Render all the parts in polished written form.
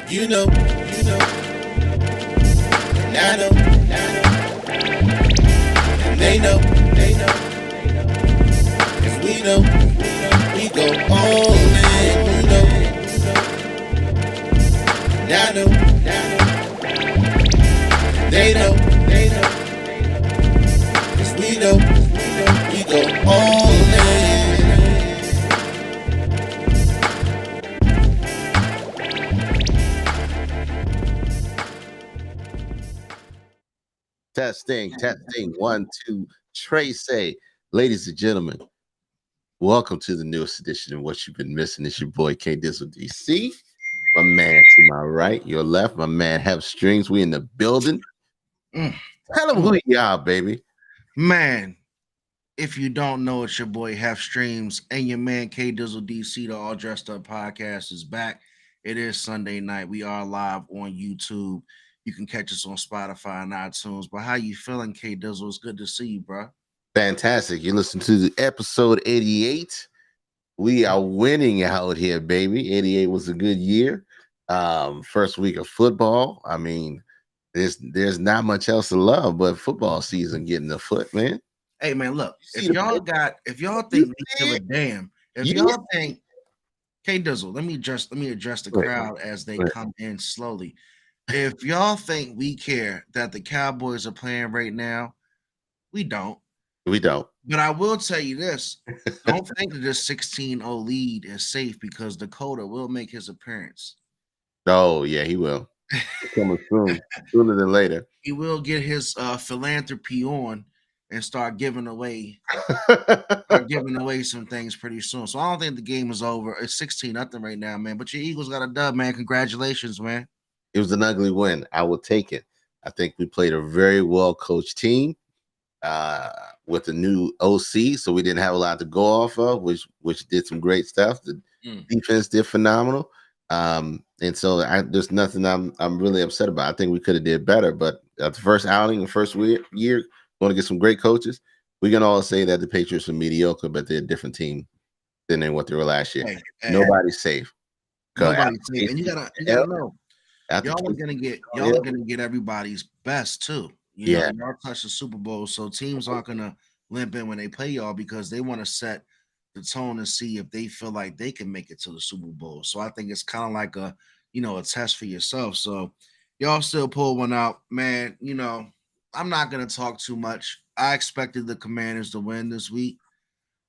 You know, and I know, and they know, and we know, we go all in. You know, and I know, and they know, cause we know, we go all in. Testing. 1, 2. Tracy. Ladies and gentlemen, welcome to the newest edition of What You've Been Missing. It's your boy K Dizzle DC. My man to my right, your left, my man Have Strings. We in the building. Tell them who you are, baby. Man, if you don't know, it's your boy Half Streams and your man K Dizzle DC, the All Dressed Up podcast is back. It is Sunday night. We are live on YouTube. You can catch us on Spotify and iTunes. But how you feeling, K Dizzle? It's good to see you, bro. Fantastic. You listen to the episode 88. We are winning out here, baby. 88 was a good year. First week of football. I mean, there's not much else to love but football season getting afoot, man. Hey man, look, if y'all think we give a damn, if y'all think K Dizzle, let me address the crowd as they come in slowly. If y'all think we care that the Cowboys are playing right now, we don't. We don't. But I will tell you this: don't think that this 16-0 lead is safe because Dakota will make his appearance. Oh yeah, he will. Coming soon, sooner than later. He will get his philanthropy on and start giving away some things pretty soon. So I don't think the game is over. It's 16-0 right now, man. But your Eagles got a dub, man. Congratulations, man. It was an ugly win. I will take it. I think we played a very well coached team with a new OC, so we didn't have a lot to go off of, which did some great stuff. The defense did phenomenal. And so there's nothing I'm really upset about. I think we could have did better, but the first outing, the first year, going to get some great coaches. We can all say that the Patriots are mediocre, but they're a different team than what they were last year. Nobody's safe. Nobody's safe, and you gotta know. Y'all are gonna get everybody's best too. Y'all touch the Super Bowl, so teams aren't gonna limp in when they play y'all because they want to set the tone and see if they feel like they can make it to the Super Bowl. So I think it's kind of like a test for yourself. So y'all still pull one out, man. I'm not gonna talk too much. I expected the Commanders to win this week.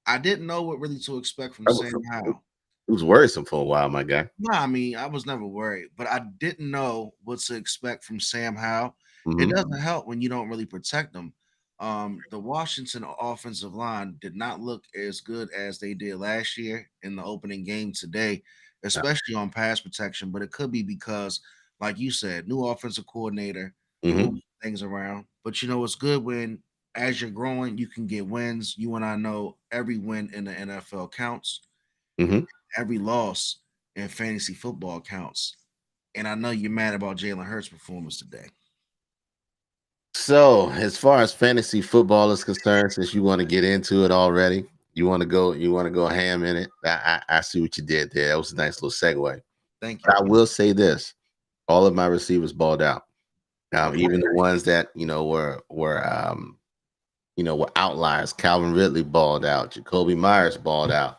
I didn't know what really to expect from Sam Howell. It was worrisome for a while, my guy. No, I mean, I was never worried, but I didn't know what to expect from Sam Howell. It doesn't help when you don't really protect them. The Washington offensive line did not look as good as they did last year in the opening game today, especially on pass protection. But it could be because, like you said, new offensive coordinator, moving things around. But it's good when, as you're growing, you can get wins. You and I know every win in the NFL counts. Every loss in fantasy football counts. And I know you're mad about Jalen Hurts' performance today. So, as far as fantasy football is concerned, since you want to get into it already, you want to go ham in it. I see what you did there. That was a nice little segue. Thank you. I will say this: all of my receivers balled out. Even the ones that were outliers. Calvin Ridley balled out. Jacoby Myers balled out.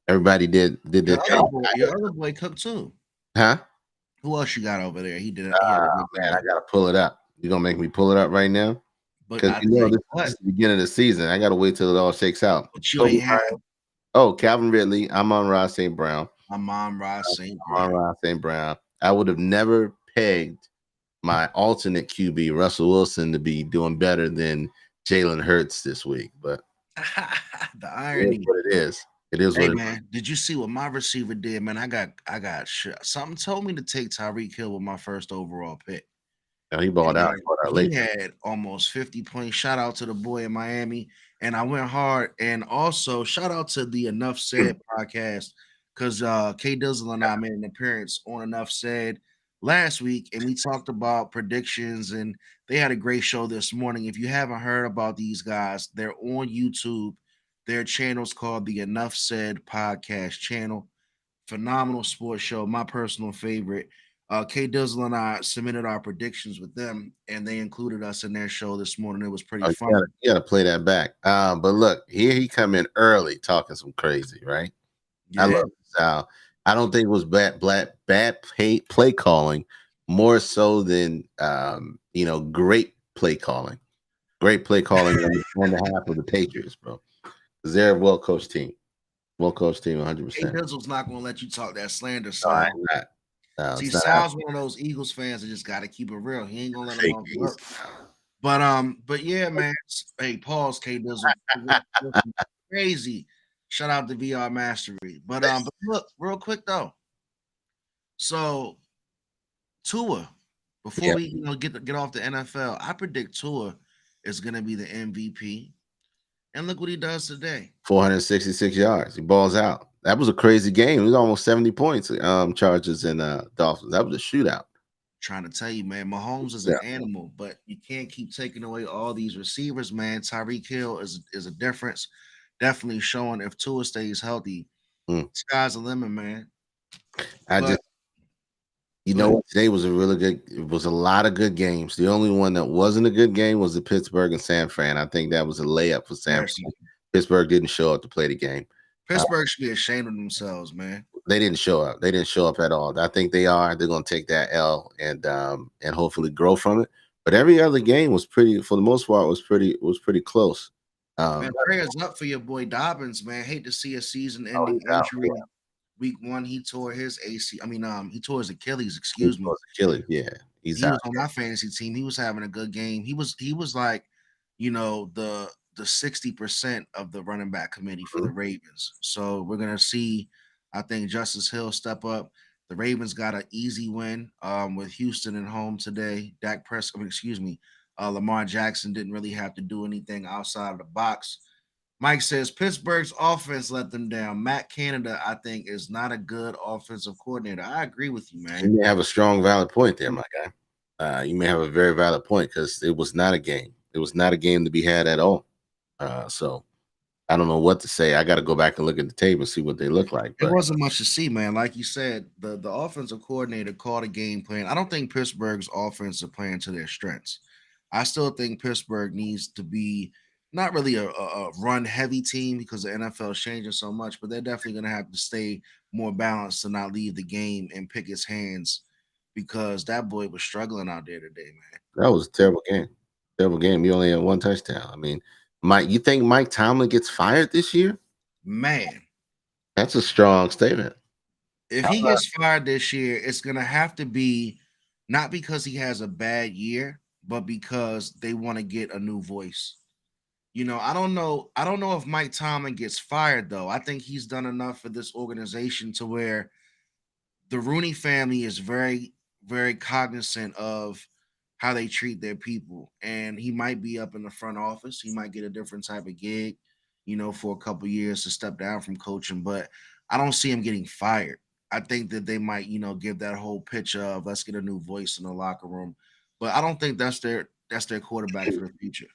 Everybody did their thing. Your other boy Cook too. Huh? Who else you got over there? He did it. Man, I gotta pull it up. You're gonna make me pull it up right now? Because this is the beginning of the season. I gotta wait till it all shakes out. But you ain't have. Oh, Calvin Ridley. I'm on Ross St. Brown. St. Brown. I would have never pegged my alternate QB, Russell Wilson, to be doing better than Jalen Hurts this week. But the irony. It is what it is. It is what man, did you see what my receiver did, man? I got something told me to take Tyreek Hill with my first overall pick. He balled out. He had almost 50 points. Shout out to the boy in Miami. And I went hard. And also, shout out to the Enough Said podcast because K Dizzle and I made an appearance on Enough Said last week. And we talked about predictions. And they had a great show this morning. If you haven't heard about these guys, they're on YouTube. Their channel's called the Enough Said podcast channel. phenomenal sports show, my personal favorite. K Dizzle and I submitted our predictions with them, and they included us in their show this morning. It was pretty Oh, fun. you gotta play that back. But look, here he come in early talking some crazy, right? I Yeah, love Sal. I don't think it was bad play calling, more so than great play calling. Great play calling on the half of the Patriots, bro. 'Cause they're a well coached team. Well coached team, K 100%. Dizzle's not going to let you talk that slander, No, I Sal. ain't not. No, See, it's not happening. Sal's one of those Eagles fans that just got to keep it real. He ain't gonna let them Fake off the news. hook. But yeah, man. Hey, pause, K Dizzle. Crazy. Shout out to VR Mastery. But look, real quick though. So Tua, before Yeah, we get off the NFL, I predict Tua is gonna be the MVP. And look what he does today. 466 yards. He balls out. That was a crazy game. It was almost 70 points. Chargers and Dolphins. That was a shootout. Trying to tell you, man, Mahomes is an Yeah. animal, but you can't keep taking away all these receivers, man. Tyreek Hill is a difference. Definitely showing if Tua stays healthy, Mm. sky's the limit, man. I But just You go know ahead. what? Today was a really good. It was a lot of good games. The only one that wasn't a good game was the Pittsburgh and San Fran. I think that was a layup for San Mercy. Fran. Pittsburgh didn't show up to play the game. Pittsburgh should be ashamed of themselves, man. They didn't show up. They didn't show up at all. I think they are. They're going to take that L and hopefully grow from it. But every other game was pretty, for the most part, was pretty close. Man, prayers up for your boy Dobbins, man. Hate to see a Oh, season-ending he's out. injury. Week one, he tore his AC. He tore his Achilles. He's Excuse me. supposed to kill it. Yeah, he's He out. was on my fantasy team. He was having a good game. He was like, the 60% of the running back committee for the Mhm. Ravens. So we're gonna see, I think Justice Hill step up. The Ravens got an easy win with Houston at home today. Lamar Jackson didn't really have to do anything outside of the box. Mike says Pittsburgh's offense let them down. Matt Canada, I think, is not a good offensive coordinator. I agree with you, man. You may have a strong, valid point there, my guy. You may have a very valid point because it was not a game. It was not a game to be had at all. So I don't know what to say. I got to go back and look at the tape and see what they look like. It But wasn't much to see, man. Like you said, the offensive coordinator called a game plan. I don't think Pittsburgh's offense is playing to their strengths. I still think Pittsburgh needs to be not really a run heavy team because the NFL is changing so much, but they're definitely going to have to stay more balanced to not leave the game and pick his hands because that boy was struggling out there today, man. that was a terrible game. Terrible game. You only had one touchdown. I mean, you think Mike Tomlin gets fired this year? Man, That's a strong statement. if How he about gets fired this year, it's going to have to be not because he has a bad year, but because they want to get a new voice. I don't know. I don't know if Mike Tomlin gets fired though. I think he's done enough for this organization to where the Rooney family is very, very cognizant of how they treat their people. And he might be up in the front office. He might get a different type of gig, for a couple years to step down from coaching. But I don't see him getting fired. I think that they might, give that whole pitch of let's get a new voice in the locker room. But I don't think that's their quarterback for the future.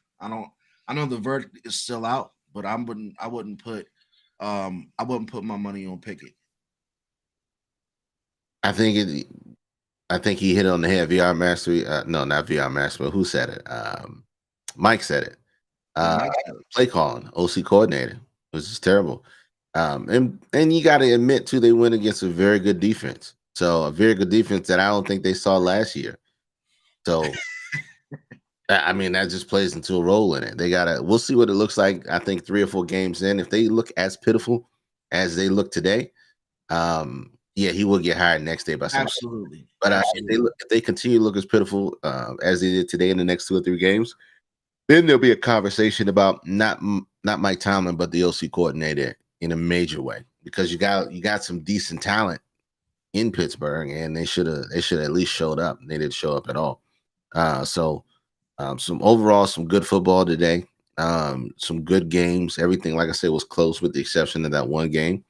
I know the verdict is still out, but I wouldn't put my money on Pickett. I think it. I think he hit it on the head. VR Mastery. No, not VR Mastery. But who said it? Mike said it. Yeah, Uh, Mike said it. Play calling, OC coordinator, which is terrible. And you got to admit too, they went against a very good defense. So a very good defense that I don't think they saw last year. So I mean that just plays into a role in it. We'll see what it looks like. I think 3 or 4 games in, if they look as pitiful as they look today, yeah, he will get hired next day by somebody. Absolutely. But Absolutely. if they continue to look as pitiful as they did today in the next 2 or 3 games, then there'll be a conversation about not Mike Tomlin, but the OC coordinator in a major way because you got some decent talent in Pittsburgh, and they should at least showed up. They didn't show up at all. Some good football today. Some good games. Everything, like I said, was close with the exception of that one game.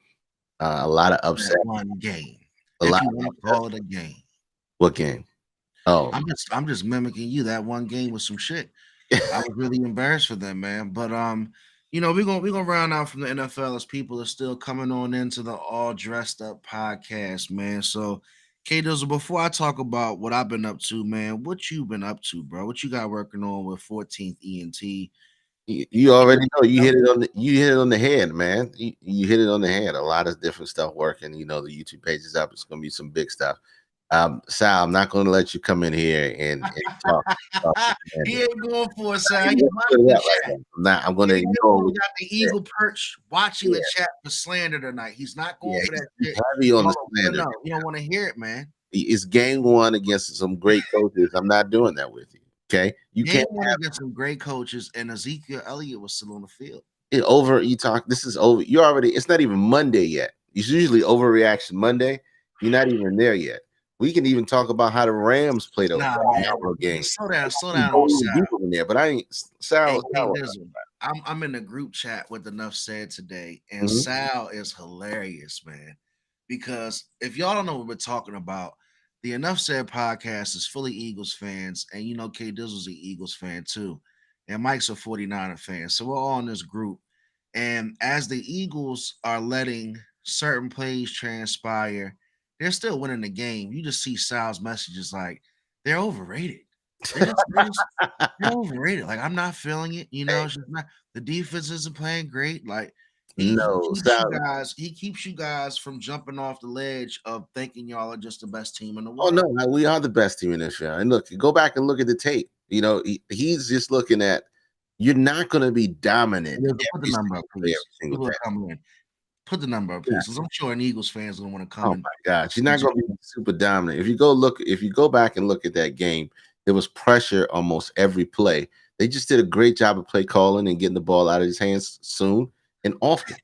A lot of upset. That one game. A If lot you of want to upset. call it a game. What game? Oh, I'm just mimicking you. That one game was some shit. I was really embarrassed for them, man. But we're gonna round out from the NFL as people are still coming on into the All Dressed Up podcast, man. So, K Dizzle, before I talk about what I've been up to, man, what you been up to, bro? What you got working on with 14th ENT? You already know you hit it on the head, man. You hit it on the head. A lot of different stuff working. The YouTube page is up. It's gonna be some big stuff. Sal, I'm not gonna let you come in here and talk He slander. ain't going for it, I son. ain't He gonna put watching it the out right chat. now. I'm gonna He ignore what got the you said. eagle perch watching Yeah, the chat for slander tonight. He's not going yeah, for that he's shit. heavy on the Hold on, slander. no, you don't want to hear it, man. It's game one against some great coaches. I'm not doing that with you. Okay, you Game can't one against some great coaches, and Ezekiel Elliott was still on the field. it over. You talk. This is over. You already. It's not even Monday yet. It's usually overreaction Monday. You're not even there yet. We can even talk about how the Rams played a Nah, man. phenomenal game. Slow We down go on even Sal. deeper in there, but I ain't Hey, Sal. K Sal Dizzle. I'm in the group chat with Enough Said today, and Mhm. Sal is hilarious, man. Because if y'all don't know what we're talking about, the Enough Said podcast is fully Eagles fans, and K Dizzle's an Eagles fan too, and Mike's a 49er fan. So we're all in this group. And as the Eagles are letting certain plays transpire, they're still winning the game. You just see Sal's messages like they're overrated. They're overrated. Like I'm not feeling it. Hey, It's just not the defense isn't playing great. Like he no, keeps you Sal. guys, he keeps you guys from jumping off the ledge of thinking y'all are just the best team in the Oh no, world. we are the best team in this show. And look, go back and look at the tape. He's just looking at. You're not going to be dominant Put the every number up, single play, please. every single People are day. coming in. Put the number up, Yeah. please, because I'm sure an Eagles fans gonna want to come Oh in. my gosh, you're not going to be super dominant. If you go back and look at that game, there was pressure almost every play. They just did a great job of play calling and getting the ball out of his hands soon and often.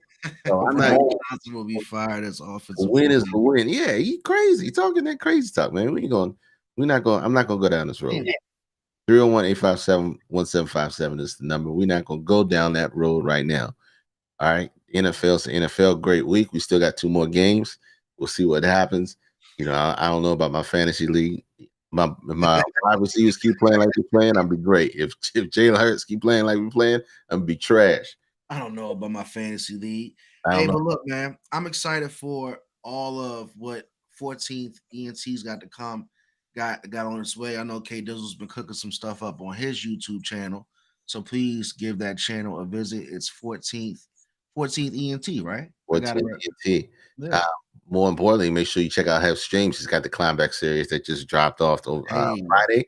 So I'm not. Brad Johnson will be fired as The offensive win is the coordinator. win. Yeah, he crazy. He talking that crazy talk, man. We ain't going. We're not going. I'm not going to go down this road. 301-857-1757 is the number. We're not going to go down that road right now. All right. NFL, great week. We still got 2 more games. We'll see what happens. I don't know about my fantasy league. My wide receivers keep playing like they're playing, I'll be great. If Jalen Hurts keep playing like we're playing, I'm gonna be trash. I don't know about my fantasy league. I Hey, don't know. but look, man, I'm excited for all of what 14th ENT's got to come. Got on its way. I know K Dizzle's been cooking some stuff up on his YouTube channel. So please give that channel a visit. It's 14th ENT, right? I got it 14 right. ENT. Yeah. More importantly, make sure you check out Have Streams. He's got the Climbback series that just dropped off Hey, Friday, and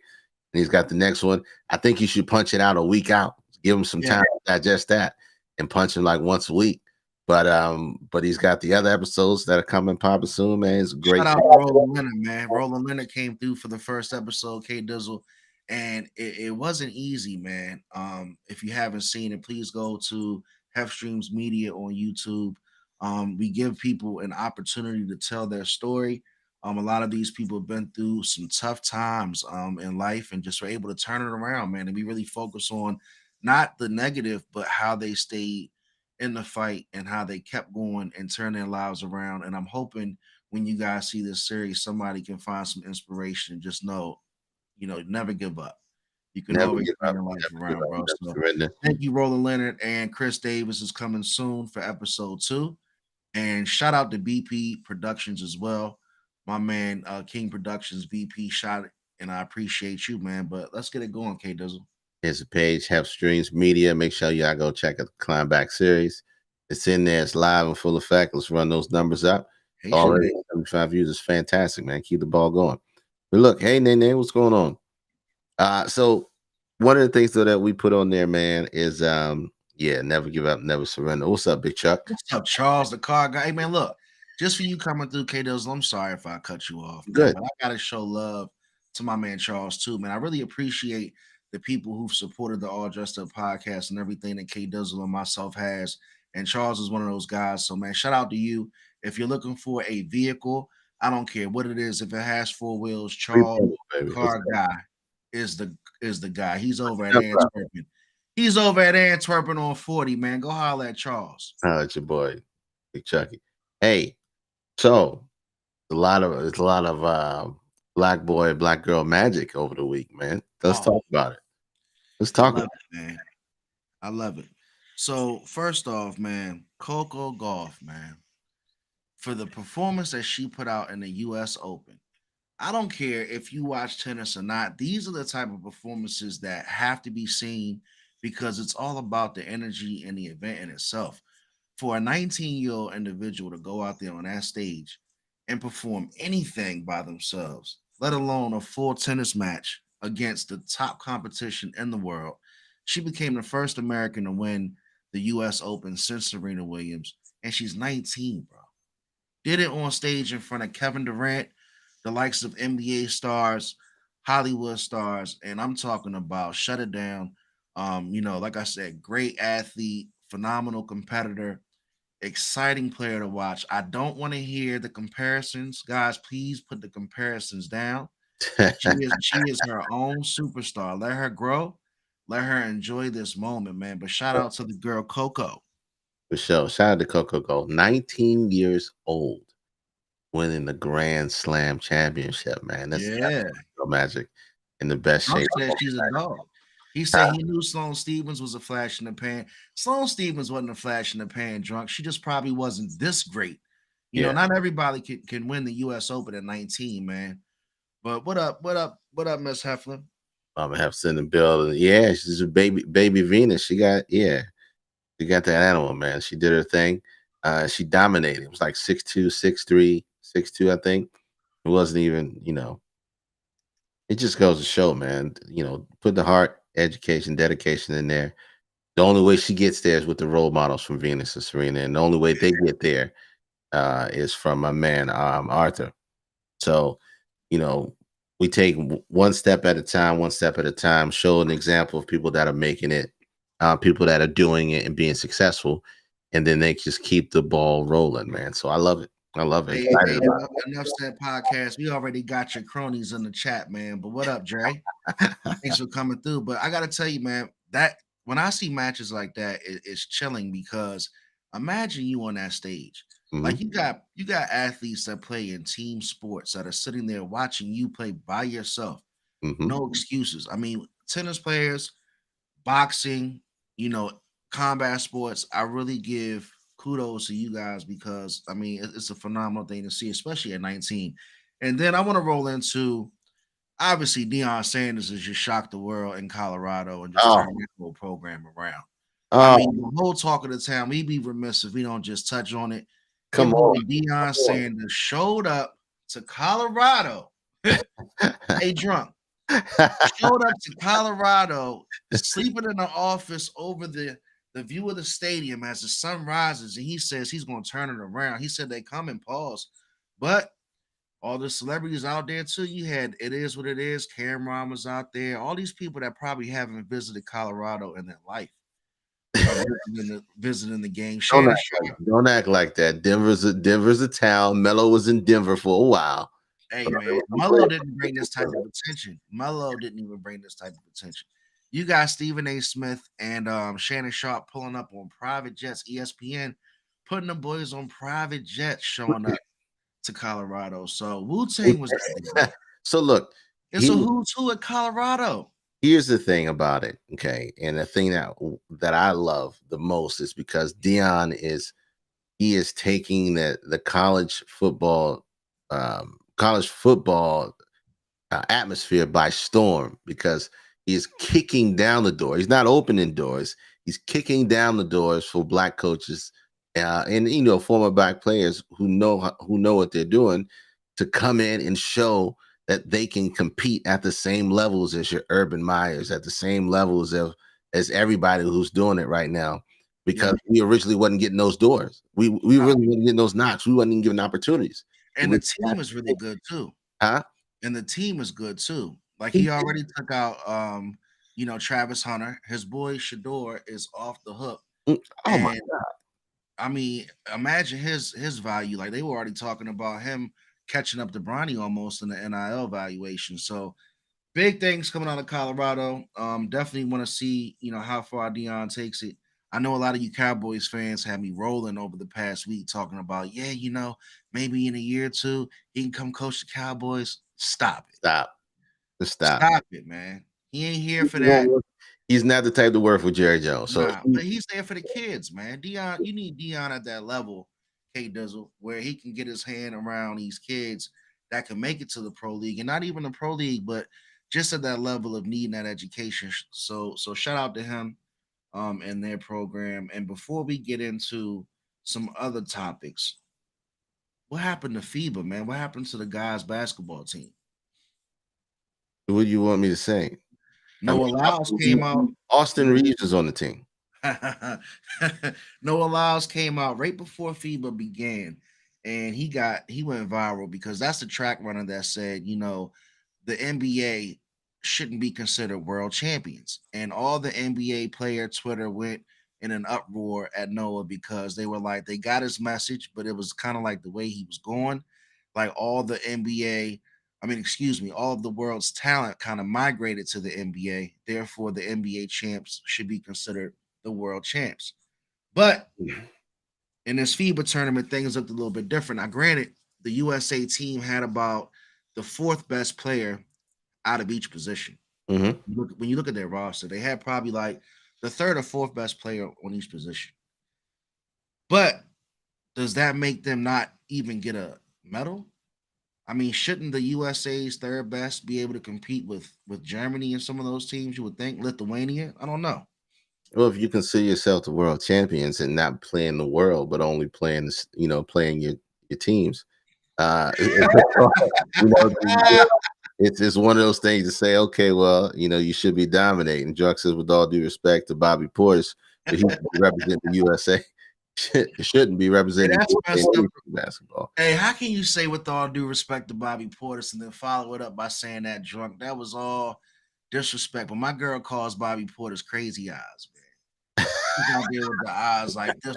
he's got the next one. I think you should punch it out a week out. Give him some yeah. time to digest that, and punch him like once a week. But he's got the other episodes that are coming popping soon, man. It's great. Shout out to Roland Leonard, man. Roland Leonard came through for the first episode, K Dizzle, and it wasn't easy, man. If you haven't seen it, please go to Hef Streams Media on YouTube. We give people an opportunity to tell their story. A lot of these people have been through some tough times in life and just were able to turn it around, man. And we really focus on not the negative, but how they stayed in the fight and how they kept going and turned their lives around. And I'm hoping when you guys see this series, somebody can find some inspiration. Just know, never give up. You can Never always give turn up. your life Never give around, up. bro. Never So surrender. thank you, Roland Leonard, and Chris Davis is coming soon for episode 2. And shout out to BP Productions as well. My man, King Productions VP shot it, and I appreciate you, man. But let's get it going, K Dizzle. Here's a page, Have Streams Media. Make sure y'all go check out the Climbback series. It's in there. It's live in full effect. Let's run those numbers up. Hey, Already Shanae. 75 views is fantastic, man. Keep the ball going. But look, hey, Nene, what's going on? So one of the things though that we put on there, man, is never give up, never surrender. What's up, Big Chuck? What's up, Charles, the car guy? Hey, man, look, just for you coming through, K Dizzle, I'm sorry if I cut you off, man, Good. but I gotta show love to my man Charles too, man. I really appreciate the people who've supported the All Dressed Up podcast and everything that K Dizzle and myself has. And Charles is one of those guys. So, man, shout out to you. If you're looking for a vehicle, I don't care what it is. If it has 4 wheels, Charles, the Baby. car guy, is the guy. He's over at What's up, bro? Antwerpen. He's over at Antwerpen on 40, man. Go holler at Charles. Oh, it's your boy, Big Chucky. Hey, so it's a lot of black boy, black girl magic over the week, man. Let's talk about it. Let's I talk love about it, man. I love it. So first off, man, Coco Golf, man, for the performance that she put out in the U.S. Open. I don't care if you watch tennis or not. These are the type of performances that have to be seen because it's all about the energy and the event in itself. For a 19-year-old individual to go out there on that stage and perform anything by themselves, let alone a full tennis match against the top competition in the world, she became the first American to win the US Open since Serena Williams, and she's 19, bro. Did it on stage in front of Kevin Durant, the likes of NBA stars, Hollywood stars, and I'm talking about shut it down. Like I said, great athlete, phenomenal competitor, exciting player to watch. I don't want to hear the comparisons, guys. Please put the comparisons down. She is her own superstar. Let her grow. Let her enjoy this moment, man. But shout out to the girl Coco. For sure. Shout out to Coco Gold. 19 years old, winning the Grand Slam championship, man. That's Yeah. real magic in the best Trump shape. said she's a dog. He said Huh? he knew Sloane Stevens was a flash in the pan. Sloane Stevens wasn't a flash in the pan drunk. She just probably wasn't this great. Yeah. Not everybody can win the US Open at 19, man. But what up, what up, what up, Miss Heffler? I'm gonna have to send the bill. Yeah, she's a baby Venus. She got that animal, man. She did her thing. She dominated. It was like 6'2", 6'3", 6'2", I think. It wasn't even, it just goes to show, man, put the heart, education, dedication in there. The only way she gets there is with the role models from Venus and Serena. And the only way they get there is from my man, Arthur. So, you know, we take one step at a time, one step at a time, show an example of people that are making it, people that are doing it and being successful. And then they just keep the ball rolling, man. So I love it. I love it. Hey, Excited hey, about enough said podcast. We already got your cronies in the chat, man. But what up, Dre? it. Thanks for coming through. But I gotta tell you, man, that when I see matches like that, it's chilling because imagine you on that stage. Hmm. Like you got athletes that play in team sports that are sitting there watching you play by yourself. Hmm. No excuses. I mean, tennis players, boxing, you know, combat sports. I really give kudos to you guys because I mean it's a phenomenal thing to see, especially at 19. And then I want to roll into obviously Deion Sanders has just shocked the world in Colorado and just Oh, turned that whole program around. I oh, mean, the whole talk of the town, we'd be remiss if we don't just touch on it. Your come boy on. Deion Come on. Sanders showed up to Colorado. Hey, drunk. Showed up to Colorado, sleeping in the office over the view of the stadium as the sun rises, and he says he's going to turn it around. He said they come and pause, but all the celebrities out there too. You had It Is What It Is. Cameron was out there. All these people that probably haven't visited Colorado in their life are visiting the game. Don't Shannon act Sharp. don't act like that. Denver's a town. Melo was in Denver for a while. Hey So man, Mello didn't bring this type of attention. Mello didn't even bring this type of attention. You got Stephen A. Smith and Shannon Sharp pulling up on private jets, ESPN, putting the boys on private jets, showing up to Colorado. So Wu Tang was there, man. So look, It's he a who's who at Colorado. here's the thing about it, okay? And the thing that I love the most is because Dion is taking the college football atmosphere by storm because he's kicking down the door. He's not opening doors. He's kicking down the doors for black coaches and former black players who know what they're doing to come in and show that they can compete at the same levels as your Urban Myers, at the same levels as everybody who's doing it right now. Because Yep. we originally wasn't getting those doors. We really wasn't getting those knocks. We wasn't even given opportunities. And the team is really good too. Huh? And the team is good too. Like he already took out Travis Hunter. His boy Shador is off the hook. Oh my And I mean, imagine his value. Like they were already talking about him catching up to Bronny almost in the NIL valuation. So big things coming out of Colorado. Definitely want to see how far Dion takes it. I know a lot of you Cowboys fans had me rolling over the past week talking about, yeah, maybe in a year or two he can come coach the Cowboys. Stop it. stop. Just stop. Stop it, man. He ain't here He for that. won't work. He's not the type to work with Jerry Jones. So Nah, but he's there for the kids, man. Dion, you need Dion at that level, K Dizzle, where he can get his hand around these kids that can make it to the pro league, and not even the pro league, but just at that level of needing that education. So shout out to him, and their program. And before we get into some other topics, what happened to FIBA, man? What happened to the guys' basketball team? what do you want me to say? I mean, Noah Lyles came out. Austin Reeves is on the team. Noah Lyles came out right before FIBA began, and he went viral because that's the track runner that said, the NBA shouldn't be considered world champions. And all the NBA player Twitter went in an uproar at Noah because they were like, they got his message, but it was kind of like the way he was going. Like all the NBA, I mean, excuse me, all of the world's talent kind of migrated to the NBA. Therefore, the NBA champs should be considered the world champs. But in this FIBA tournament, things looked a little bit different. Now, granted, the USA team had about the fourth best player out of each position. Mm-hmm. When you look at their roster, they had probably like the third or fourth best player on each position. But does that make them not even get a medal? I mean, shouldn't the USA's third best be able to compete with Germany and some of those teams? You would think Lithuania. I don't know. Well, if you consider yourself the world champions and not playing the world, but only playing, playing your teams, you know, it's one of those things to say, okay, well, you should be dominating. Druck says, with all due respect to Bobby Portis, but he should represent the USA. Shouldn't be representing basketball. Hey, how can you say, with all due respect to Bobby Portis, and then follow it up by saying that drunk? That was all disrespectful. My girl calls Bobby Portis crazy eyes, man. He's out there with the eyes like this.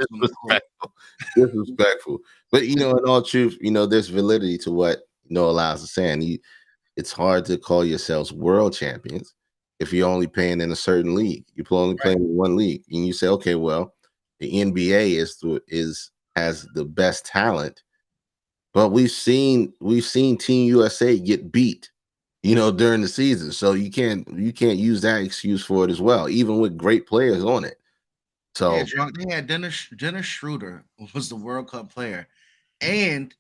Disrespectful. But in all truth, there's validity to what Noah Lyles is saying. It's hard to call yourselves world champions if you're only playing in a certain league. You're only playing in one league, and you say, okay, well, the NBA has the best talent, but we've seen Team USA get beat, during the season. So you can't use that excuse for it as well, even with great players on it. So they had Dennis Schroeder, who was the World Cup player, and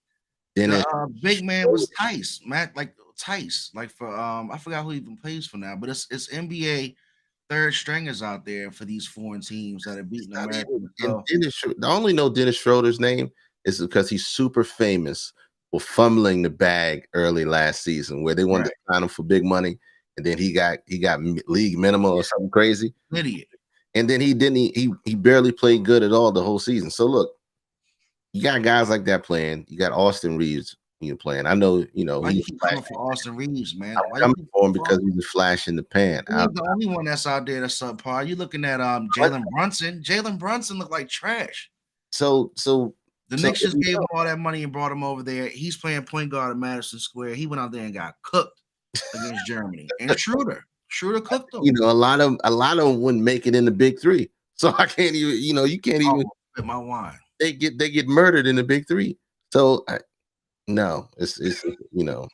the big man was Tice, Matt, like Tice, like for I forgot who even plays for now, but it's NBA third stringers out there for these foreign teams that are beating America. I only know Dennis Schroeder's name is because he's super famous for fumbling the bag early last season, where they wanted to sign him for big money, and then he got league minimum or something crazy. Idiot. And then he barely played good at all the whole season. So look, you got guys like that playing. You got Austin Reeves playing. I know, why you keep coming for Austin Reeves, man? I'm coming for him because he's a flash in the pan. He's the only one that's out there that's subpar. You looking at Jalen Brunson. Jalen Brunson looked like trash. So the Knicks just gave him all that money and brought him over there. He's playing point guard at Madison Square. He went out there and got cooked against Germany. And Schroeder cooked them. A lot of them wouldn't make it in the big three. So I can't even, you can't even spit my wine. They get murdered in the big three. So no, it's no.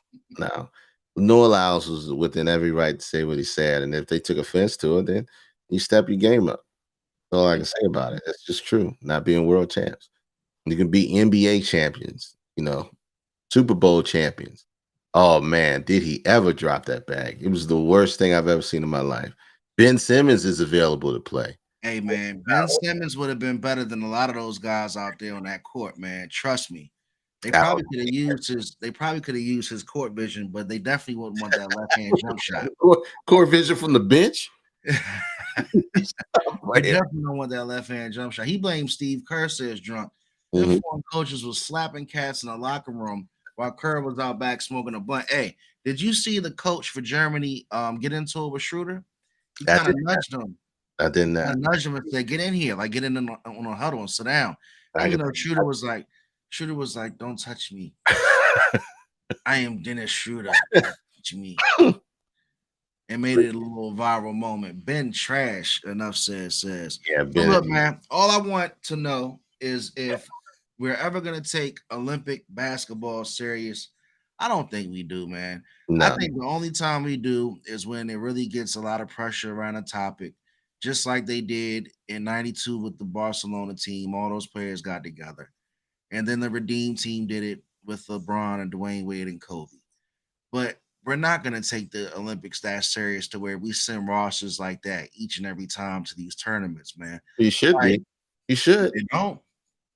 Noah Lyles was within every right to say what he said, and if they took offense to it, then you step your game up. That's all I can say about it. It's just true. Not being world champs, you can be NBA champions. Super Bowl champions. Oh man, did he ever drop that bag? It was the worst thing I've ever seen in my life. Ben Simmons is available to play. Hey man, Ben Simmons would have been better than a lot of those guys out there on that court, man. Trust me. They probably could have used his court vision, but they definitely wouldn't want that left-hand jump shot. Court vision from the bench? They definitely don't want that left-hand jump shot. He blamed Steve Kerr, says drunk. The foreign coaches was slapping cats in the locker room while Kerr was out back smoking a blunt. Hey, did you see the coach for Germany get into it with Schroeder? He kind of nudged him. I did not. I nudged him and said, "Get in here, like get in on a huddle and sit down." And, Schroeder was like, "Don't touch me. I am Dennis Schroeder. Don't touch me." And made it a little viral moment. Ben trash. Enough says. Yeah, Ben. Look, man. All I want to know is if we're ever gonna take Olympic basketball serious. I don't think we do, man. No. I think the only time we do is when it really gets a lot of pressure around a topic. just like they did in '92 with the Barcelona team. All those players got together, and then the Redeem team did it with LeBron and Dwayne Wade and Kobe. But we're not going to take the Olympics that serious to where we send rosters like that each and every time to these tournaments, man. You should Like, be. You should. they don't.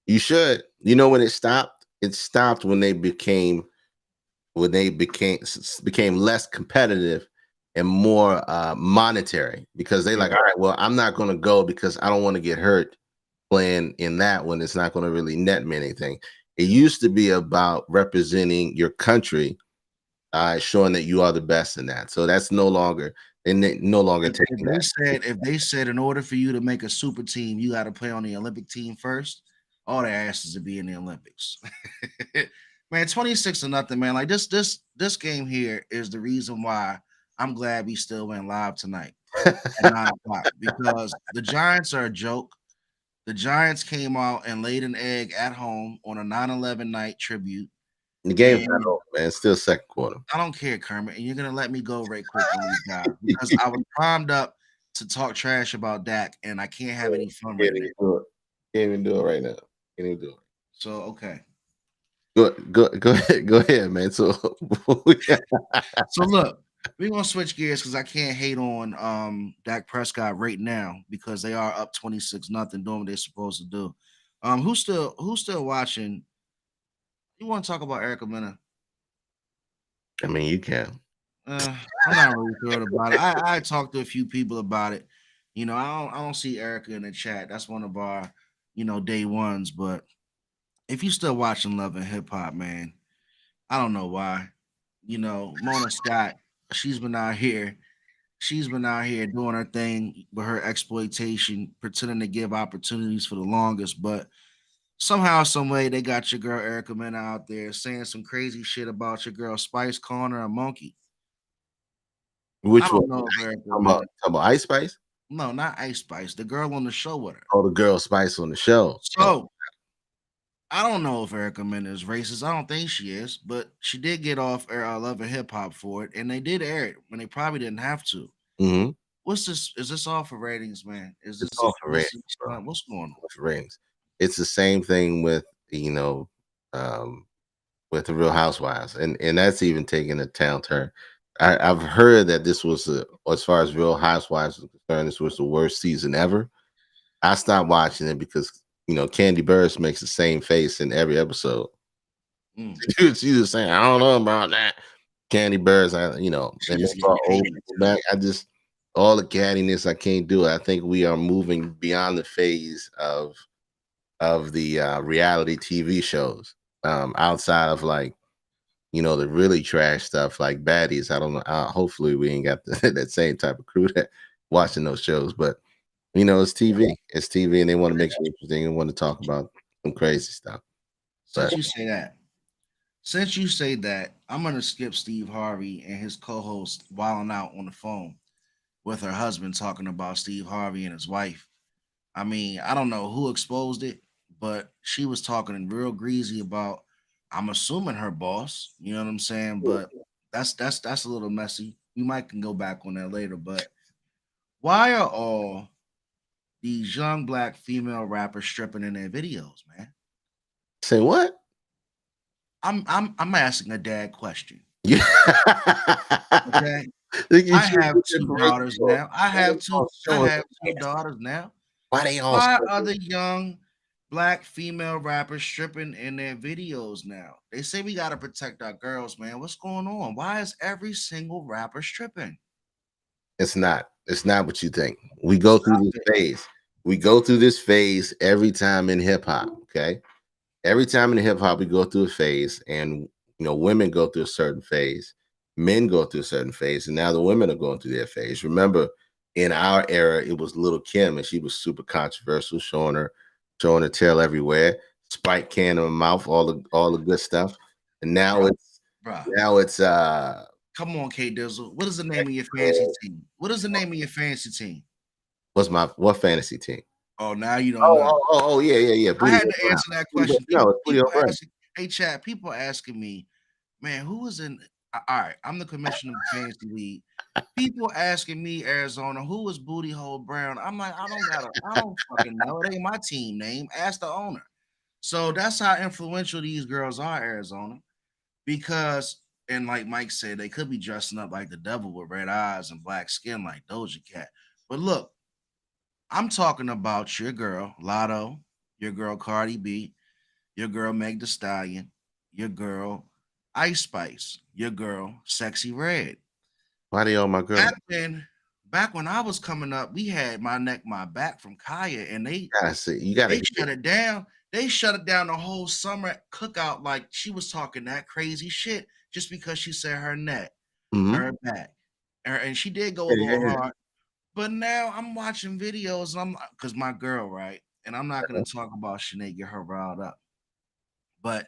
You should. You know when it stopped? It stopped when they became less competitive and more monetary because they like, all right, well, I'm not going to go because I don't want to get hurt playing in that one. It's not going to really net me anything. It used to be about representing your country, showing that you are the best in that. So that's no longer, and no longer taking that. If they said in order for you to make a super team, you got to play on the Olympic team first, all their asses to be in the Olympics. Man, 26 to nothing, man. Like this game here is the reason why I'm glad we still went live tonight at 9 o'clock because the Giants are a joke. The Giants came out and laid an egg at home on a 9/11 night tribute. The game's And not over, man. It's still second quarter. I don't care, Kermit, and you're gonna let me go right quick on these guys because I was primed up to talk trash about Dak, and I can't have any fun right now. Can't even do it right now. Can't even do it. So okay. Go ahead, man. So So look, we're gonna switch gears because I can't hate on Dak Prescott right now because they are up 26-0 doing what they're supposed to do. Who's still watching? You want to talk about Erica Mena? I mean, you can. I'm not really thrilled about it. I talked to a few people about it. You know, I don't see Erica in the chat. That's one of our, day ones. But if you still watching Love and Hip Hop, man, I don't know why. Mona Scott, she's been out here. She's been out here doing her thing with her exploitation, pretending to give opportunities for the longest. But somehow, some way, they got your girl Erica Mena out there saying some crazy shit about your girl Spice, calling her a monkey. Which I one? don't know if Erica Talking about Ice Spice? No, not Ice Spice. The girl on the show with her. Oh, the girl Spice on the show. So I don't know if Erica Mena is racist. I don't think she is, but she did get off Love and Hip Hop for it, and they did air it when they probably didn't have to. Mm-hmm. What's this? Is this all for ratings, man? Is this all for ratings, bro. What's going on? For ratings. It's the same thing with with the Real Housewives, and that's even taking a downturn. I've heard that this was as far as Real Housewives is concerned, this was the worst season ever. I stopped watching it because Candy Burris makes the same face in every episode. She's just saying, I don't know about that. Candy Burris, and back. All the cattiness, I can't do it. I think we are moving beyond the phase of the reality TV shows. Outside of the really trash stuff like Baddies. I don't know. Hopefully we ain't got that same type of crew that watching those shows, but it's TV. It's TV, and they want to make it interesting and want to talk about some crazy stuff. Since you say that, I'm gonna skip Steve Harvey and his co-host wilding out on the phone with her husband talking about Steve Harvey and his wife. I mean, I don't know who exposed it, but she was talking real greasy about, I'm assuming her boss. You know what I'm saying? But that's a little messy. We might can go back on that later. But why are all these young black female rappers stripping in their videos, man? Say what? I'm asking a dad question. Yeah. Okay. I have two daughters now. I have two daughters now. Why are the young black female rappers stripping in their videos now? They say we gotta protect our girls, man. What's going on? Why is every single rapper stripping? It's not what you think. We go through this phase. We go through this phase every time in hip hop. Okay. Every time in hip hop, we go through a phase, and women go through a certain phase, men go through a certain phase, and now the women are going through their phase. Remember, in our era, it was Little Kim, and she was super controversial, showing her tail everywhere, Sprite can in her mouth, all the good stuff. And now it's come on, K Dizzle. What is the name of your fantasy team? What is the name of your fantasy team? What fantasy team? Oh, now you don't know. Oh, yeah. I had to answer that question. Hey, chat. People asking me, man, who was in? All right, I'm the commissioner of the fantasy league. people asking me, Arizona, who is Booty Hole Brown? I'm like, I don't fucking know. It ain't my team name. Ask the owner. So that's how influential these girls are, Arizona. Because, and like Mike said, they could be dressing up like the devil with red eyes and black skin like Doja Cat. But look, I'm talking about your girl, Lotto, your girl Cardi B, your girl Meg The Stallion, your girl Ice Spice, your girl Sexy Red. Why they all my girl? Back when back when I was coming up, we had My Neck, My Back from Kaya, and Gotta see. You gotta they hear. shut it down. They shut it down the whole summer cookout like she was talking that crazy shit just because she said her neck, Mm-hmm. her back. And she did go a Yeah, little yeah, hard. But now I'm watching videos and I'm because my girl, right? And I'm not yeah. gonna talk about Sinead, get her riled up. But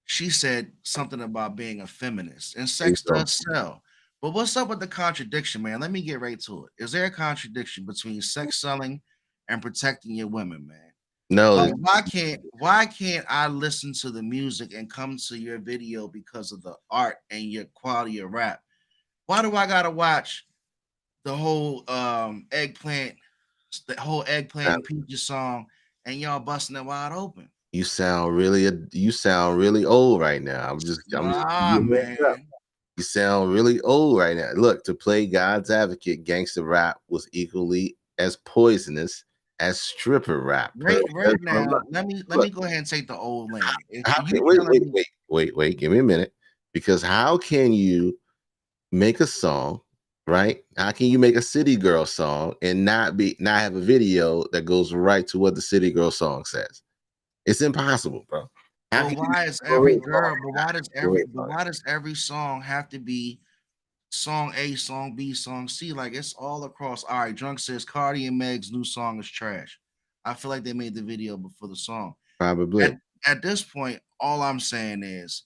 she said something about being a feminist, and There you sex go. does sell. But what's up with the contradiction, man? Let me get right to it. Is there a contradiction between sex selling and protecting your women, man? No, Like, why can't I listen to the music and come to your video because of the art and your quality of rap? Why do I gotta watch the whole eggplant and peaches song and y'all busting it wide open? you sound really old right now. I'm just Nah, man. you sound really old right now. Look, to play God's advocate, gangster rap was equally as poisonous as stripper rap. Right now, let me Look, go ahead and take the old lane. If how you can wait, telling wait, me wait, wait, wait, give me a minute. Because how can you make a song, right? How can you make a city girl song and not have a video that goes right to what the city girl song says? It's impossible, bro. How but can you why is go every ahead, girl, go ahead, go ahead. why does every song have to be song A, song B, song C? Like it's all across. All right, Drunk says Cardi and Meg's new song is trash. I feel like they made the video before the song. At Probably. at this point, all I'm saying is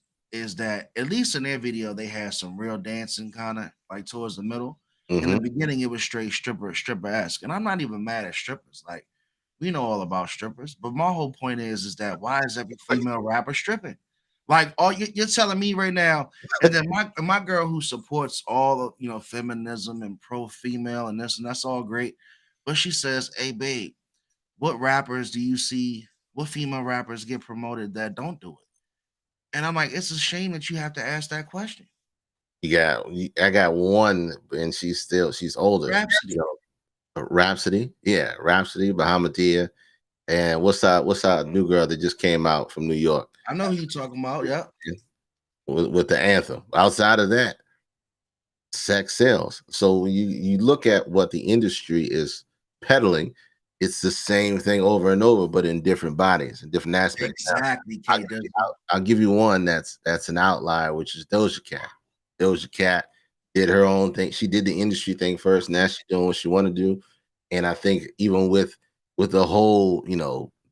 that at least in their video they had some real dancing kind of like towards the middle. In Hmm. the beginning, it was straight stripper esque, and I'm not even mad at strippers. Like we know all about strippers, but my whole point is that why is every female rapper stripping? Like all you're telling me right now, and then my girl who supports all of feminism and pro female and this and that's all great, but she says, "Hey babe, what rappers do you see? What female rappers get promoted that don't do it?" And I'm like, it's a shame that you have to ask that question. I got one, and she's older. You Rhapsody. know, Rhapsody, yeah, Rhapsody, Bahamadia, and what's our new girl that just came out from New York I know who you talking about. Yep. with the anthem. Outside of that, sex sells. So when you look at what the industry is peddling, it's the same thing over and over, but in different bodies and different aspects. Now, Exactly, I'll, K. Does I'll give you one that's an outlier, which is Doja Cat. Doja Cat did her own thing. She did the industry thing first. Now she's doing what she want to do. And I think even with the whole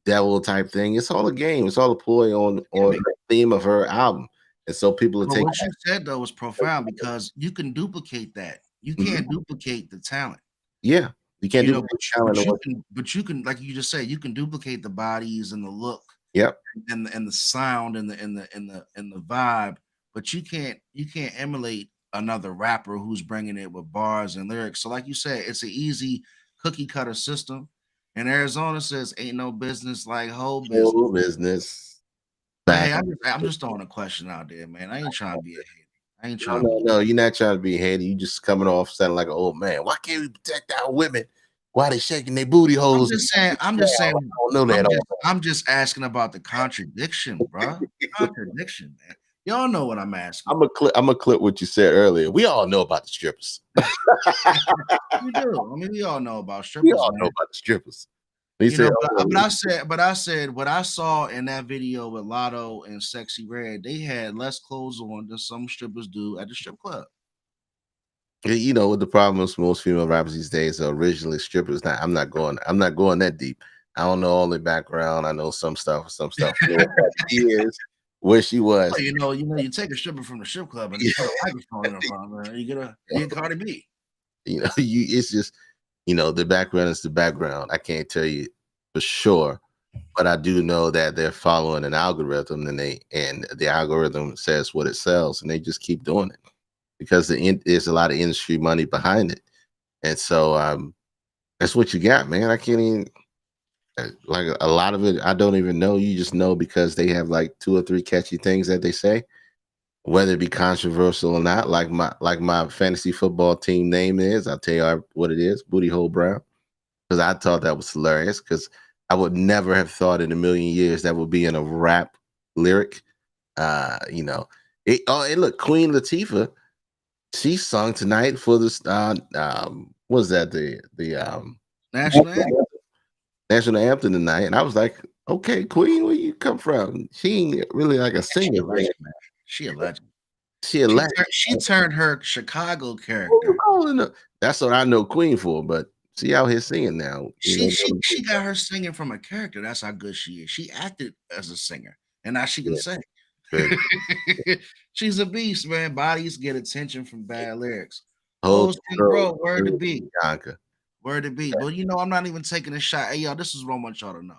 devil type thing, it's all a game. It's all a ploy on the theme of her album. And so people are But taking what you said though was profound because you can duplicate that. You Mhm. can't duplicate the talent. Yeah, you can't You do know, the talent of what. but you can, like you just said, you can duplicate the bodies and the look Yep. and the sound and the vibe, but you can't emulate another rapper who's bringing it with bars and lyrics. So, like you said, it's an easy cookie cutter system. And Arizona says ain't no business like whole business. Whole business But back. hey, I'm just throwing a question out there, man. I ain't trying to be a hater. I ain't No, trying to no, be. no. You're not trying to be heady. You just coming off sounding like an old man. Why can't we protect our women? Why they shaking their booty I'm holes? just saying. I'm Yeah, just I saying. don't know that all. I'm just asking about the contradiction, bro. Contradiction, man. Y'all know what I'm asking. I'm a clip what you said earlier. We all know about the strippers. We do. I mean, we all know about We strippers, all know man. about the strippers. He said, But I said what I saw in that video with Lotto and Sexy Red, they had less clothes on than some strippers do at the strip club. What the problem is, most female rappers these days are originally strippers. Now, I'm not going that deep. I don't know all the background. I know some stuff, I know what type she is, where she Well, was. you take a stripper from the strip club and just put a microphone in front of her, you get Cardi B. It's just, the background is the background. I can't tell you for sure, but I do know that they're following an algorithm, and the algorithm says what it sells, and they just keep doing it. because there's a lot of industry money behind it, and so that's what you got, man. I can't even like a lot of it. I don't even know. You just know because they have like 2 or 3 catchy things that they say, whether it be controversial or not. Like my fantasy football team name is. I'll tell you what it is. Booty Hole Brown. Because I thought that was hilarious. Because I would never have thought in a million years that would be in a rap lyric. You know. And look, Queen Latifah, she sung tonight for this. What was that the National anthem. national anthem tonight? And I was like, okay, Queen, where you come from? She ain't really like a She a singer, legend, man. She a legend. She a legend. She turned her Chicago What you character. calling her? That's what I know Queen for, but she out here singing now. She got her singing from a character. That's how good she is. She acted as a singer, and now she can sing. Very She's a beast, man. Bodies get attention from bad lyrics. whole Hoes can girl, grow. Word to be. Bianca. Word to be. But you know, I'm not even taking a shot. Hey, y'all, this is what I want y'all to know.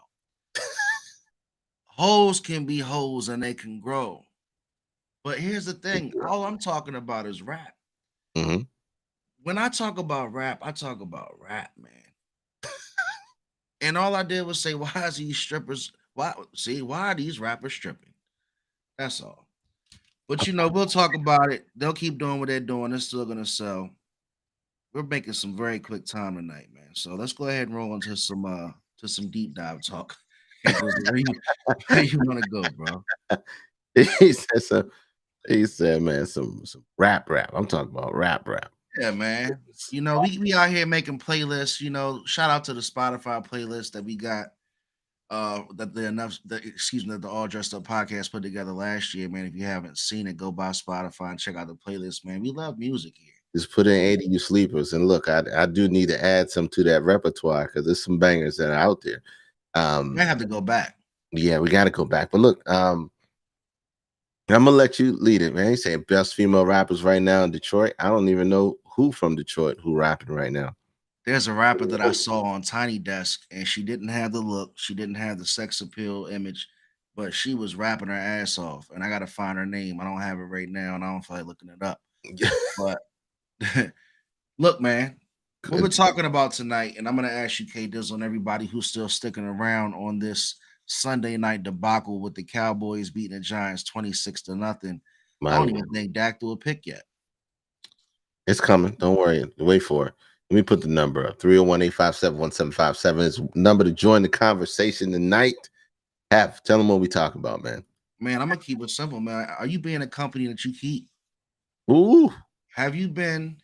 Hoes can be hoes and they can grow. But here's the thing. All I'm talking about is rap. Mhm. When I talk about rap, I talk about rap, man. And all I did was say, why is these strippers? Why are these rappers stripping? That's all. But you know, we'll talk about it. They'll keep doing what they're doing. They're still gonna sell. We're making some very quick time tonight, man. So let's go ahead and roll into some deep dive talk. Where you want to go, bro? He said some. He said, man, some rap. I'm talking about rap. Yeah, man. You know, we out here making playlists. You know, shout out to the Spotify playlist that we got. That the All Dressed Up podcast put together last year, man. If you haven't seen it, go by Spotify and check out the playlist, man. We love music here. Just put in ADU sleepers, and look, I do need to add some to that repertoire because there's some bangers that are out there. I have to go back. Yeah, we got to go back. But look, I'm gonna let you lead it, man. He's saying best female rappers right now in Detroit. I don't even know who from Detroit who rapping right now. There's a rapper that I saw on Tiny Desk, and she didn't have the look, she didn't have the sex appeal image, but she was rapping her ass off. And I gotta find her name. I don't have it right now, and I don't feel like looking it up. But look, man, what we're talking about tonight, and I'm gonna ask you, K Dizzle, and everybody who's still sticking around on this Sunday night debacle with the Cowboys beating the Giants 26-0. I don't even think Dak threw a pick yet. It's coming. Don't worry. Wait for it. Let me put the number up. 301-857-1757 is the number to join the conversation tonight. Tell them what we talk about, man. Man, I'm gonna keep it simple, man. Are you being a company that you keep? Ooh. Have you been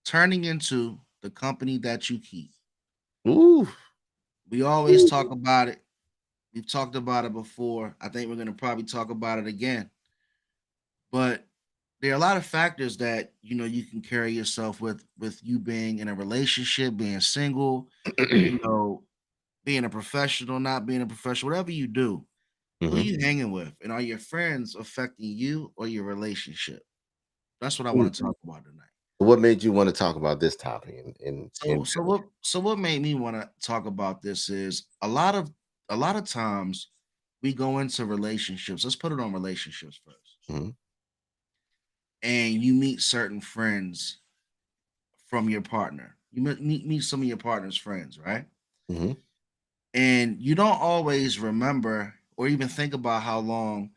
turning into the company that you keep? Ooh. We always talk about it. We've talked about it before. I think we're gonna probably talk about it again. But there are a lot of factors that you can carry yourself with you being in a relationship, being single, you know, being a professional, not being a professional, whatever you do. Who are you hanging with? And are your friends affecting you or your relationship? That's what I want to talk about tonight. What made you want to talk about this topic? So what made me want to talk about this is a lot of times we go into relationships. Let's put it on relationships 1st. And you meet certain friends from your partner. You meet some of your partner's friends, right? And you don't always remember or even think about how long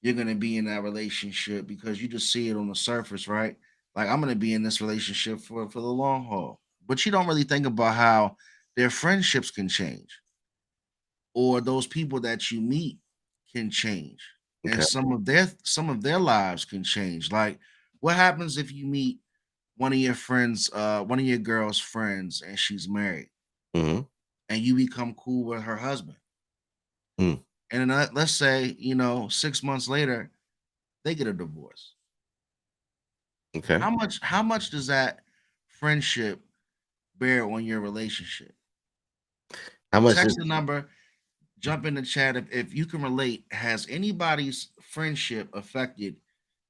you're going to be in that relationship because you just see it on the surface, right? Like, I'm going to be in this relationship for the long haul. But you don't really think about how their friendships can change or those people that you meet can change. And some of their lives can change. Like, what happens if you meet one of your friends, one of your girl's friends, and she's married, and you become cool with her husband, and then let's say 6 months later they get a divorce. Okay. How much does that friendship bear on your relationship? How much? Text the number. Jump in the chat if you can relate. Has anybody's friendship affected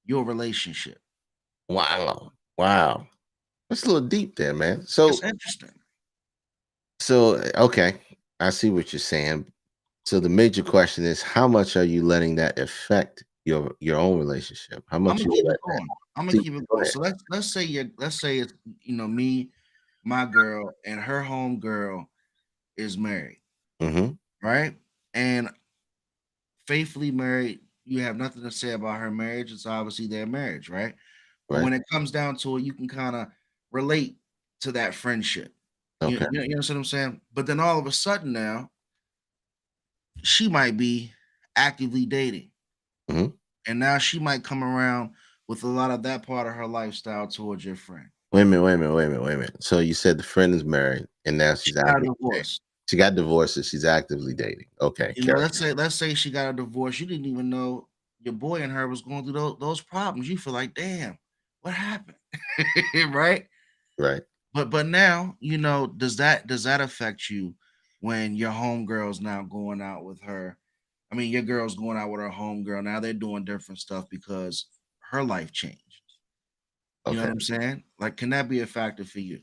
your relationship? Wow. That's a little deep there, man. It's interesting. So okay, I see what you're saying. So the major question is, how much are you letting that affect your own relationship? How much? I'm gonna See, keep it go going. ahead. So let's say it's me, my girl, and her home girl is married, Hmm. right? And faithfully married, you have nothing to say about her marriage. It's obviously their marriage, right? But Right. when it comes down to it, you can kind of relate to that friendship. Okay. You know what I'm saying? But then all of a sudden now, she might be actively dating. Hmm. And now she might come around with a lot of that part of her lifestyle towards your friend. Wait a minute. Wait a minute. Wait a minute. Wait a minute. So you said the friend is married, and now She she's got a actively dating. divorce. She got divorced, and she's actively dating. Okay. Carry. Let's say she got a divorce. You didn't even know your boy and her was going through those problems. You feel like, damn, what happened? Right? Right. But now, does that affect you when your homegirl's now going out with her? I mean, your girl's going out with her homegirl. Now they're doing different stuff because her life changed. You know Okay. what I'm saying? Like, can that be a factor for you?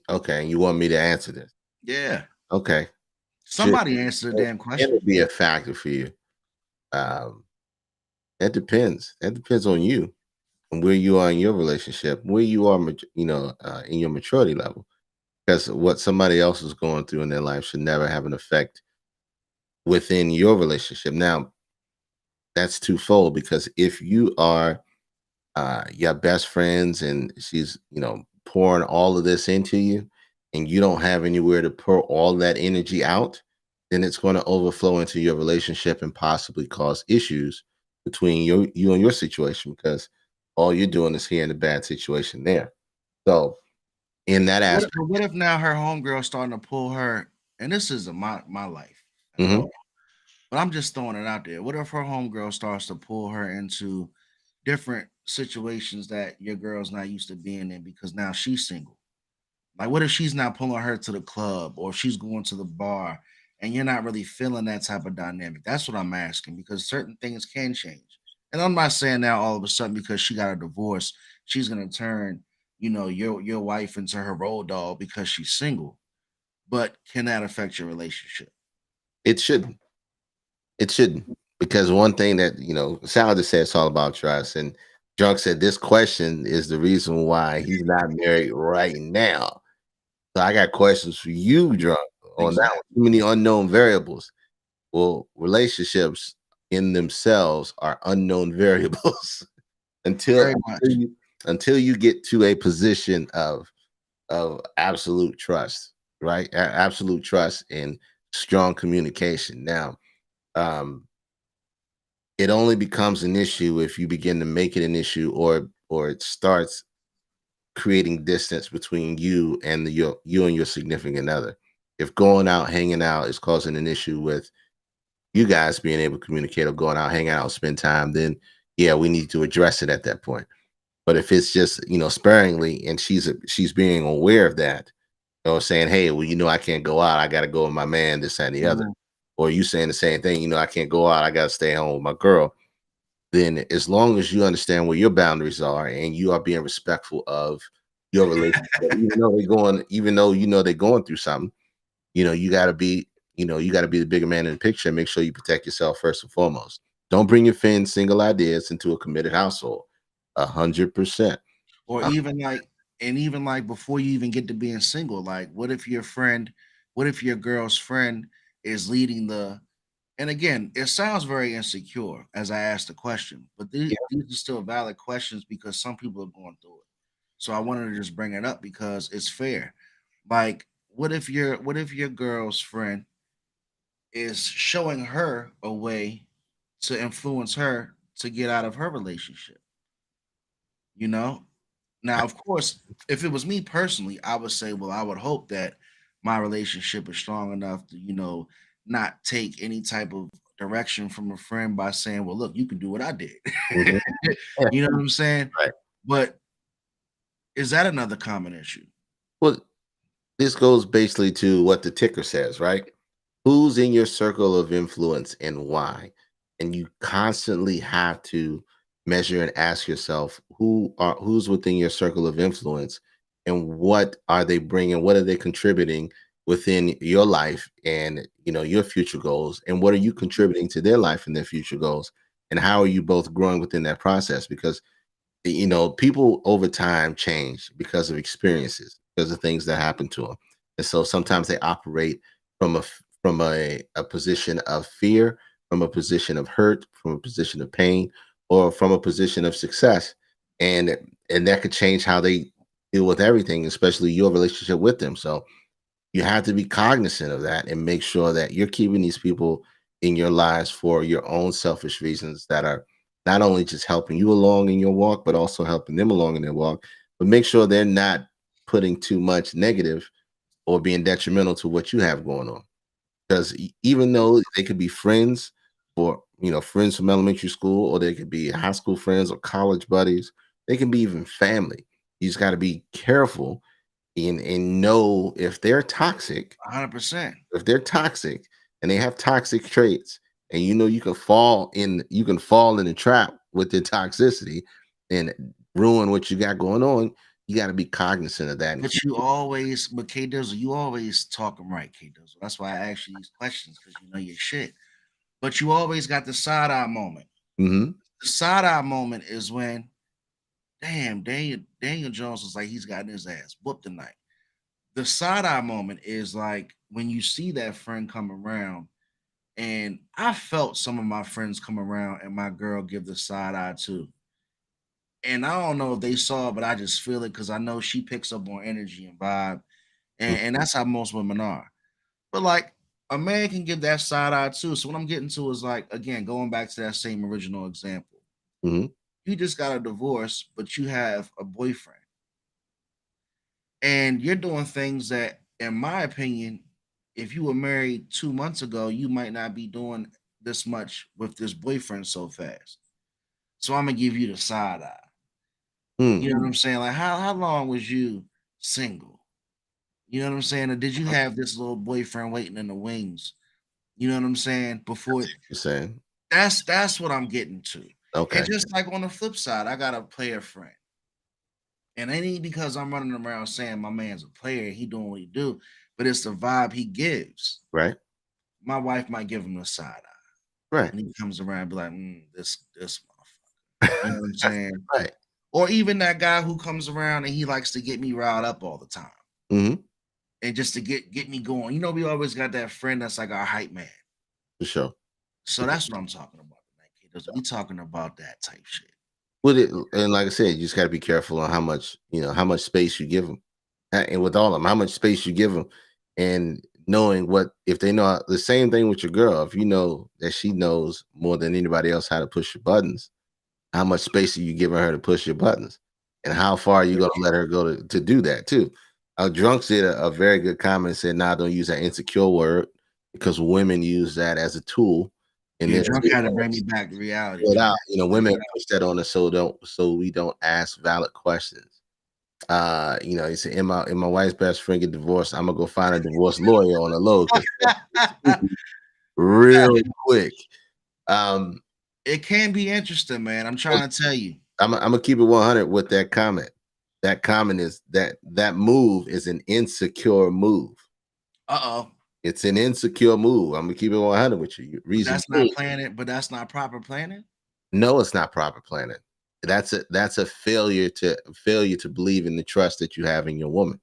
Okay. And you want me to answer this? Yeah. Okay. Should Somebody answer the damn can question. it be a factor for you? Um, that depends. That depends on you and where you are in your relationship, where you are, in your maturity level. Because what somebody else is going through in their life should never have an effect within your relationship. Now, that's twofold because if you are your best friends and she's, pouring all of this into you and you don't have anywhere to pour all that energy out, then it's going to overflow into your relationship and possibly cause issues between you and your situation because all you're doing is hearing the bad situation there. So in that aspect, What if now her homegirl starting to pull her, and this isn't my life at mhm, all, but I'm just throwing it out there. What if her homegirl starts to pull her into different situations that your girl's not used to being in because now she's single? Like, what if she's not pulling her to the club or she's going to the bar and you're not really feeling that type of dynamic? That's what I'm asking because certain things can change. And I'm not saying now all of a sudden because she got a divorce, she's gonna turn, your wife into her road dog because she's single. But can that affect your relationship? it shouldn't. It shouldn't. Because one thing that, Sal just said it's all about trust. And Drunk said this question is the reason why he's not married right now. So I got questions for you, Drunk, on that Exactly. one. Too many unknown variables. Well, relationships in themselves are unknown variables until Very until much. you until you get to a position of absolute trust, right? Absolute trust and strong communication. Now, um, it only becomes an issue if you begin to make it an issue or it starts creating distance between you and your significant other. If going out hanging out is causing an issue with you guys being able to communicate or going out hang out spend time, then yeah, we need to address it at that point. But if it's just sparingly and she's being aware of that or saying, hey, well, I can't go out, I got to go with my man, this and the other, Mhm. or you saying the same thing, I can't go out, I got to stay home with my girl, then as long as you understand where your boundaries are and you are being respectful of your relationship, even though they're going through something, you got to be, you got to be the bigger man in the picture and make sure you protect yourself first and foremost. Don't bring your thin single ideas into a committed household. 100%. Or Uh, even like before you even get to being single, like what if your girl's friend is leading the and again, it sounds very insecure as I asked the question, but yeah, these are still valid questions because some people are going through it. So I wanted to just bring it up because it's fair. Like, what if your girl's friend is showing her a way to influence her to get out of her relationship? You know, now, of course, if it was me personally, I would say, well, I would hope that my relationship is strong enough to, not take any type of direction from a friend by saying, well, look, you can do what I did. mhm, yeah, You know what I'm saying? right. But is that another common issue? Well, this goes basically to what the ticker says, right? Who's in your circle of influence and why? And you constantly have to measure and ask yourself who's within your circle of influence and what are they bringing, what are they contributing within your life and your future goals, and what are you contributing to their life and their future goals, and how are you both growing within that process? Because people over time change because of experiences, because of things that happen to them. And so sometimes they operate from a position of fear, from a position of hurt, from a position of pain, or from a position of success. And and that could change how they deal with everything, especially your relationship with them. So you have to be cognizant of that and make sure that you're keeping these people in your lives for your own selfish reasons that are not only just helping you along in your walk, but also helping them along in their walk. But make sure they're not putting too much negative or being detrimental to what you have going on. Because even though they could be friends or friends from elementary school, or they could be high school friends or college buddies, they can be even family. You just got to be careful and know $100%. if they're toxic and they have toxic traits, and you can fall in the trap with their toxicity and ruin what you got going on. You got to be cognizant of that and keep. But K Dizzle, you always talking right, K Dizzle. That's why I ask you these questions because you know your shit. But you always got the side eye moment. Mhm. The side eye moment is when, damn, Daniel Jones was like he's gotten his ass whooped tonight. The side eye moment is like when you see that friend come around, and I felt some of my friends come around and my girl give the side eye too. And I don't know if they saw it, but I just feel it because I know she picks up on energy and vibe, and that's how most women are. But like a man can give that side eye too. So what I'm getting to is like again going back to that same original example. Mhm. You just got a divorce, but you have a boyfriend, and you're doing things that, in my opinion, if you were married 2 months ago, you might not be doing this much with this boyfriend so fast. So I'm gonna give you the side eye. You Mm. know what I'm saying? Like how long was you single? You know what I'm saying? Or did you have this little boyfriend waiting in the wings? You know what I'm saying? Before You're saying. that's what I'm getting to. And Okay. just like on the flip side, I got a player friend. And it ain't because I'm running around saying my man's a player, he doing what he do, but it's the vibe he gives. Right. My wife might give him a side eye, Right. and he comes around and be like, this motherfucker. You know what I'm saying? Right. Or even that guy who comes around and he likes to get me riled up all the time. Mhm. And just to get me going. You know, we always got that friend that's like our hype man. For sure. So that's what I'm talking about tonight, kiddos. We talking about that type shit. With it, and like I said, you just got to be careful on how much space you give them, and with all of them, how much space you give them, and knowing what if they know the same thing with your girl. If you know that she knows more than anybody else how to push your buttons, how much space are you giving her to push your buttons, and how far are you going to let her go to do that too? Drunk did a very good comment, said, "Nah, don't use that insecure word because women use that as a tool." And Yeah, then drunk had to bring me back to reality. it Bring me out. back to Women reality. push that on us so we don't ask valid questions. He said, "In my wife's best friend get divorced, I'm gonna go find a divorce lawyer on the low because real quick." Um, It can be interesting, man. I'm trying to tell you. I'm gonna keep it 100 with that comment. That comment is that move is an insecure move. Uh-oh. It's an insecure move. I'm gonna keep it 100 with you. But Reason that's not being, planning, but that's not proper planning. no, it's not proper planning. That's a failure to believe in the trust that you have in your woman.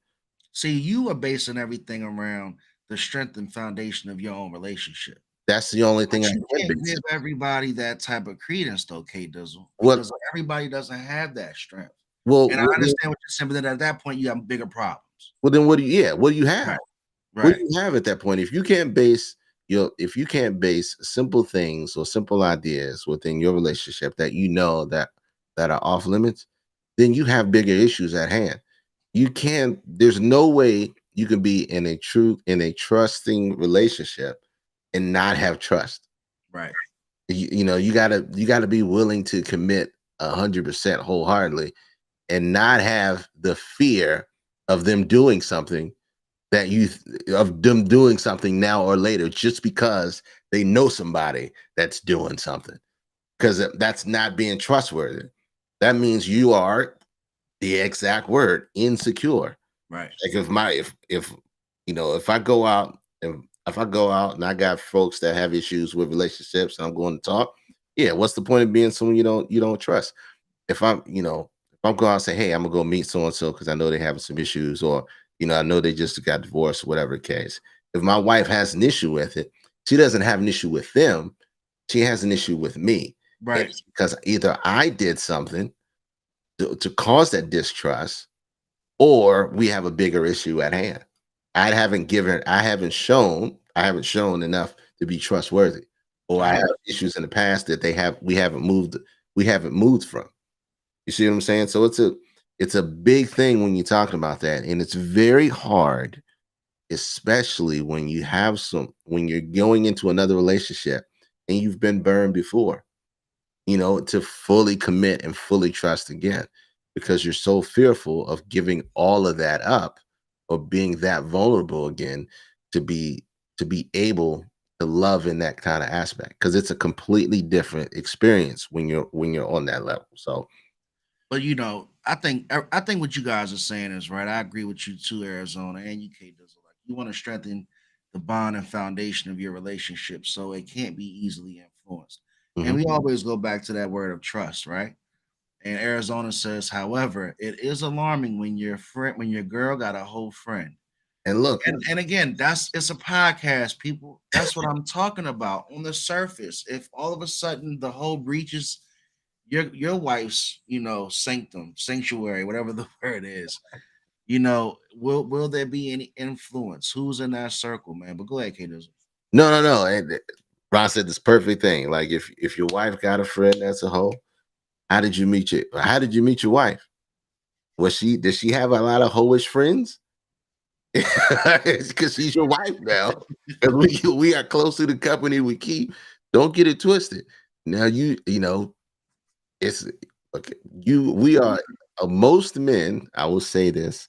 See, you are basing everything around the strength and foundation of your own relationship. That's the only But thing I you can can't base give it. everybody that type of credence, though, K Dizzle, What because everybody doesn't have that strength. well, And I well, then, understand what you're saying, but then at that point, you have bigger problems. what do you have? Right. What Right. do you have at that point? If you can't base simple things or simple ideas within your relationship that are off limits, then you have bigger issues at hand. There's no way you can be in a trusting relationship and not have trust. Right. You gotta be willing to commit 100% wholeheartedly and not have the fear of them doing something of them doing something now or later just because they know somebody that's doing something, because that's not being trustworthy. That means you are the exact word insecure. Right. Like if I go out and I got folks that have issues with relationships and I'm going to talk, yeah, what's the point of being someone you don't trust? if I'm going out and say, hey, I'm gonna go meet so and so because I know they're having some issues, or I know they just got divorced, whatever the case. If my wife has an issue with it, she doesn't have an issue with them. She has an issue with me. Right. It's because either I did something to cause that distrust, or we have a bigger issue at hand. I haven't shown enough to be trustworthy, or I have issues in the past that we haven't moved from. You see what I'm saying? So it's a big thing when you're talking about that, and it's very hard, especially when you're going into another relationship and you've been burned before, to fully commit and fully trust again, because you're so fearful of giving all of that up or being that vulnerable again to be able to love in that kind of aspect, because it's a completely different experience when you're on that level. So But I think what you guys are saying is right. I agree with you too, Arizona and UK does. Like you want to strengthen the bond and foundation of your relationship so it can't be easily influenced. And mhm. we always go back to that word of trust, right? And Arizona says, however, it is alarming when your girl got a whole friend. And look, And again, it's a podcast, people. That's what I'm talking about. On the surface, if all of a sudden the whole breaches your wife's, sanctum, sanctuary, whatever the word is, will there be any influence? Who's in that circle, man? But go ahead, Kato. no. And Ron said this perfect thing. Like if your wife got a friend that's a hoe, how did you meet your wife? Did she have a lot of hoish friends? It's because she's your wife now. And we are close to the company we keep. Don't get it twisted. Now it's okay. We are most men. I will say this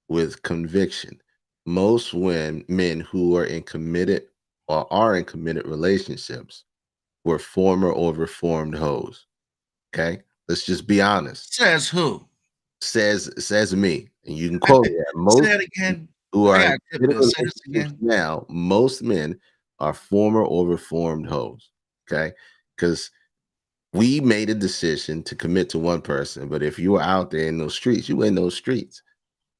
with conviction. Most men who are in committed relationships were former or reformed hoes. Okay, let's just be honest. Says who? Says me, and you can quote that. Say Most that again. who I are in got tip committed this. Say this relationships again. now, most men are former or reformed hoes. Okay, because we made a decision to commit to one person, but if you were out there in those streets, you were in those streets.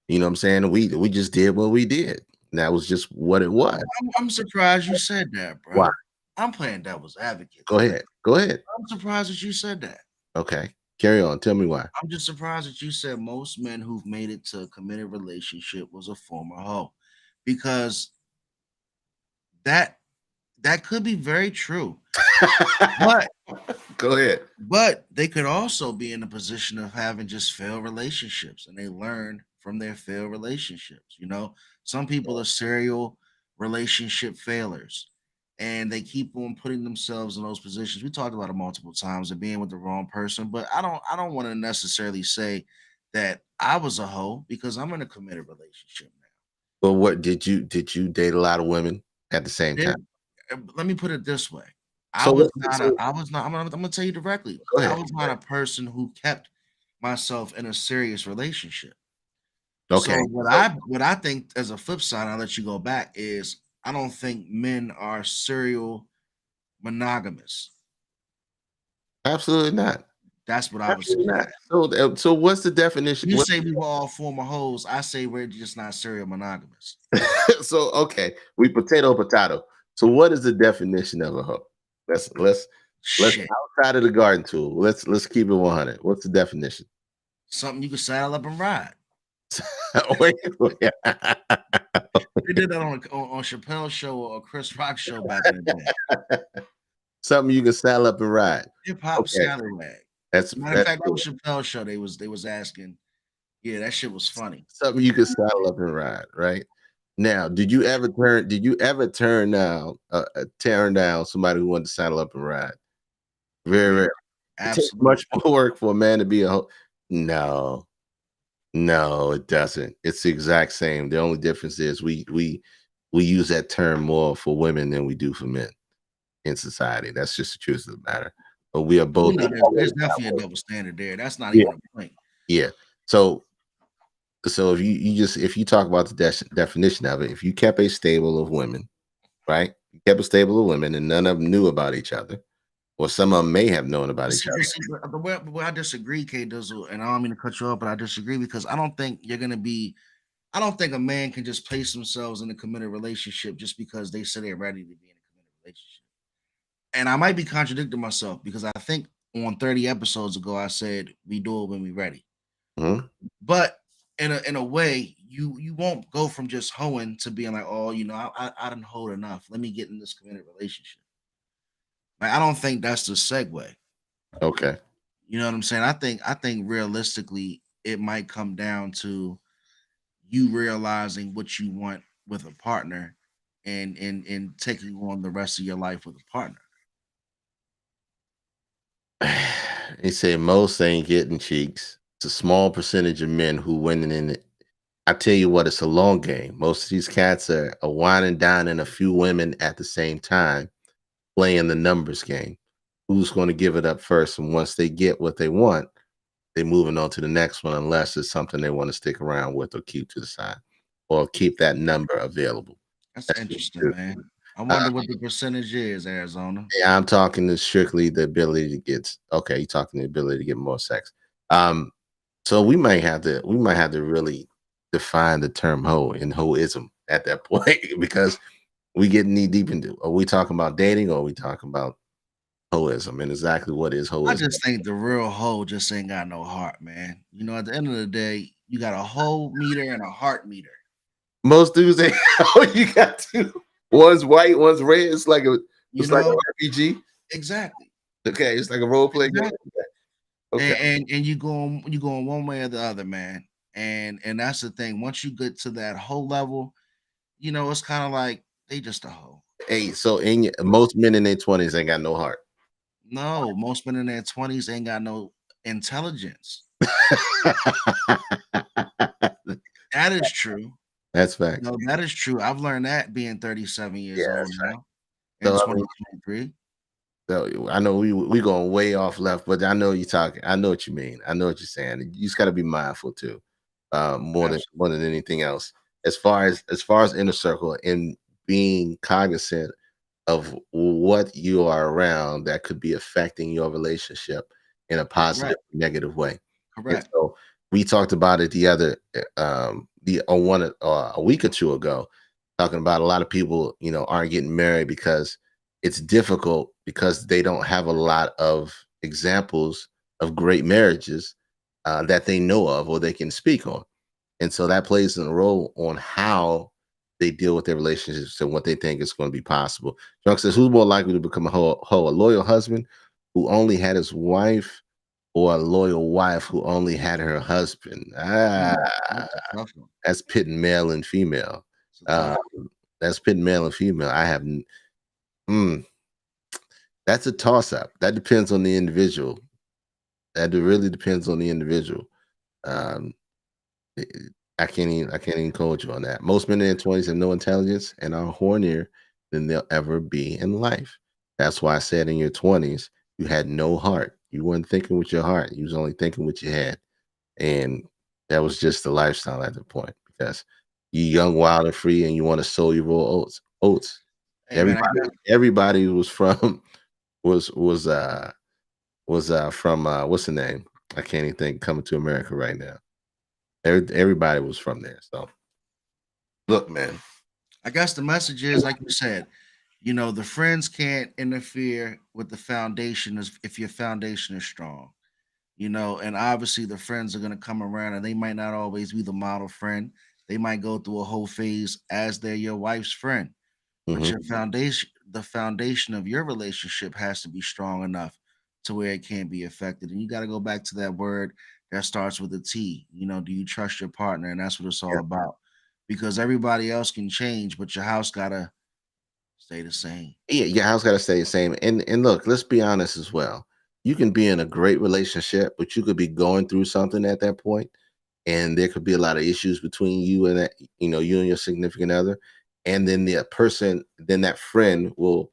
You know what I'm saying? We just did what we did. That was just what it was. I'm surprised you said that, Why? bro. I'm playing devil's advocate. Go ahead. Go ahead. I'm surprised that you said that. Okay. Carry on. Tell me why. I'm just surprised that you said most men who've made it to a committed relationship was a former hoe, because that that could be very true. But Go ahead. but they could also be in a position of having just failed relationships and they learn from their failed relationships. Some people are serial relationship failures and they keep on putting themselves in those positions. We talked about it multiple times of being with the wrong person, but I don't want to necessarily say that I was a hoe because I'm in a committed relationship now. But what did you date a lot of women at the same There, time? let me put it this way. So what I was not, I'm gonna tell you directly. go I ahead. was not a person who kept myself in a serious relationship. So Okay. what I think as a flip side, I'll let you go back, is I don't think men are serial monogamous. Absolutely not. That's what I would say. Absolutely not. So what's the definition? You say we were all former hoes. I say we're just not serial monogamous. So okay, we potato. So what is the definition of a hoe? Let's Shit. outside of the garden tool. Let's keep it 100. What's the definition? Something you could saddle up and ride. Wait. They did that on Chappelle's show or Chris Rock show back in the day. Something you can saddle up and ride. Hip hop Okay, scallywag. that's Matter of that's fact, that cool. was Chappelle's show. They was asking. Yeah, that shit was funny. Something you can saddle up and ride, right? Now, did you ever turn down somebody who wanted to saddle up and ride? Very Yeah, rare. It takes absolutely. much more work for a man to be a hoe. No, no, it doesn't. It's the exact same. The only difference is we use that term more for women than we do for men in society. That's just the truth of the matter. But we are both There's definitely a double standard there. That's not yeah, even a point. yeah. So if you talk about the definition of it, if you kept a stable of women, right? You kept a stable of women and none of them knew about each other. Or some of them may have known about each See, other. but see, where I disagree, K Dizzle, and I don't mean to cut you off, but I disagree because I don't think you're gonna be. I don't think a man can just place themselves in a committed relationship just because they say they're ready to be in a committed relationship. And I might be contradicting myself because I think on 30 episodes ago I said we do it when we're ready. Mhm. But in a way, you won't go from just hoeing to being like, oh, I didn't hold enough. Let me get in this committed relationship. Like I don't think that's the segue. Okay. You know what I'm saying? I think realistically it might come down to you realizing what you want with a partner and taking on the rest of your life with a partner. They say most ain't getting cheeks. It's a small percentage of men who winning in it. I tell you what, it's a long game. Most of these cats are winding down in a few women at the same time, playing the numbers game. Who's going to give it up first? And once they get what they want, they're moving on to the next one, unless it's something they want to stick around with or keep to the side or keep that number available. That's That's what interesting, you do. man. I Uh, wonder what the percentage is, Arizona. yeah, I'm talking to strictly the ability to get. Okay, you're talking the ability to get more sex. Um, so we might have to really define the term hoe and hoism at that point because we get knee deep into. Are we talking about dating or are we talking about hoism and exactly what is I hoism? just think the real hoe just ain't got no heart, man. At the end of the day, you got a hoe meter and a heart meter. Most dudes, they oh, you got two. One's white, one's red. You It's like an know RPG. exactly, Okay, it's like a role play game. exactly. Okay. And you going one way or the other, man. And that's the thing. Once you get to that whole level, it's kind of like they just a hoe. Hey, so most men in their 20s ain't got no heart. No, most men in their 20s ain't got no intelligence. That is true. That's facts. No, that is true. I've learned that being 37 years Yeah, old that's fact. now in So I mean, 2023. so I know we going way off left, but I know you talking. I know what you mean. I know what you're saying. You just got to be mindful too, more than anything else. As far as inner circle and being cognizant of what you are around that could be affecting your relationship in a positive Correct. or negative way. And Correct. so we talked about it the other the one a week or two ago, talking about a lot of people, aren't getting married because it's difficult because they don't have a lot of examples of great marriages that they know of or they can speak on. And so that plays a role on how they deal with their relationships and what they think is going to be possible. Junk says, who's more likely to become a hoe? A loyal husband who only had his wife or a loyal wife who only had her husband? That's a tough one. That's pitting male and female. It's a tough Uh, that's pitting male and female. Mm, that's a toss up. That depends on the individual. Really depends on the individual. Um, I can't even quote you on that. Most men in their 20s have no intelligence and are hornier than they'll ever be in life. That's why I said in your 20s, you had no heart. You weren't thinking with your heart. You was only thinking with your head. And that was just the lifestyle at the point because you young, wild, and free, and you want to sow your raw oats. Oats. Hey man, I Everybody, got everybody was from was from what's the name? I can't even think. Coming to America right now. Everybody was from there. So look, man. I guess the message is like you said, the friends can't interfere with the foundation if your foundation is strong. And obviously the friends are gonna come around and they might not always be the model friend. They might go through a whole phase as they're your wife's friend. But Mhm. the foundation of your relationship has to be strong enough to where it can't be affected. And you got to go back to that word that starts with a T. Do you trust your partner? And that's what it's all about. Because everybody else can change, but your house gotta stay the same. Yeah, your house gotta stay the same. And look, let's be honest as well. You can be in a great relationship, but you could be going through something at that point, and there could be a lot of issues between you and you and your significant other. And then that friend will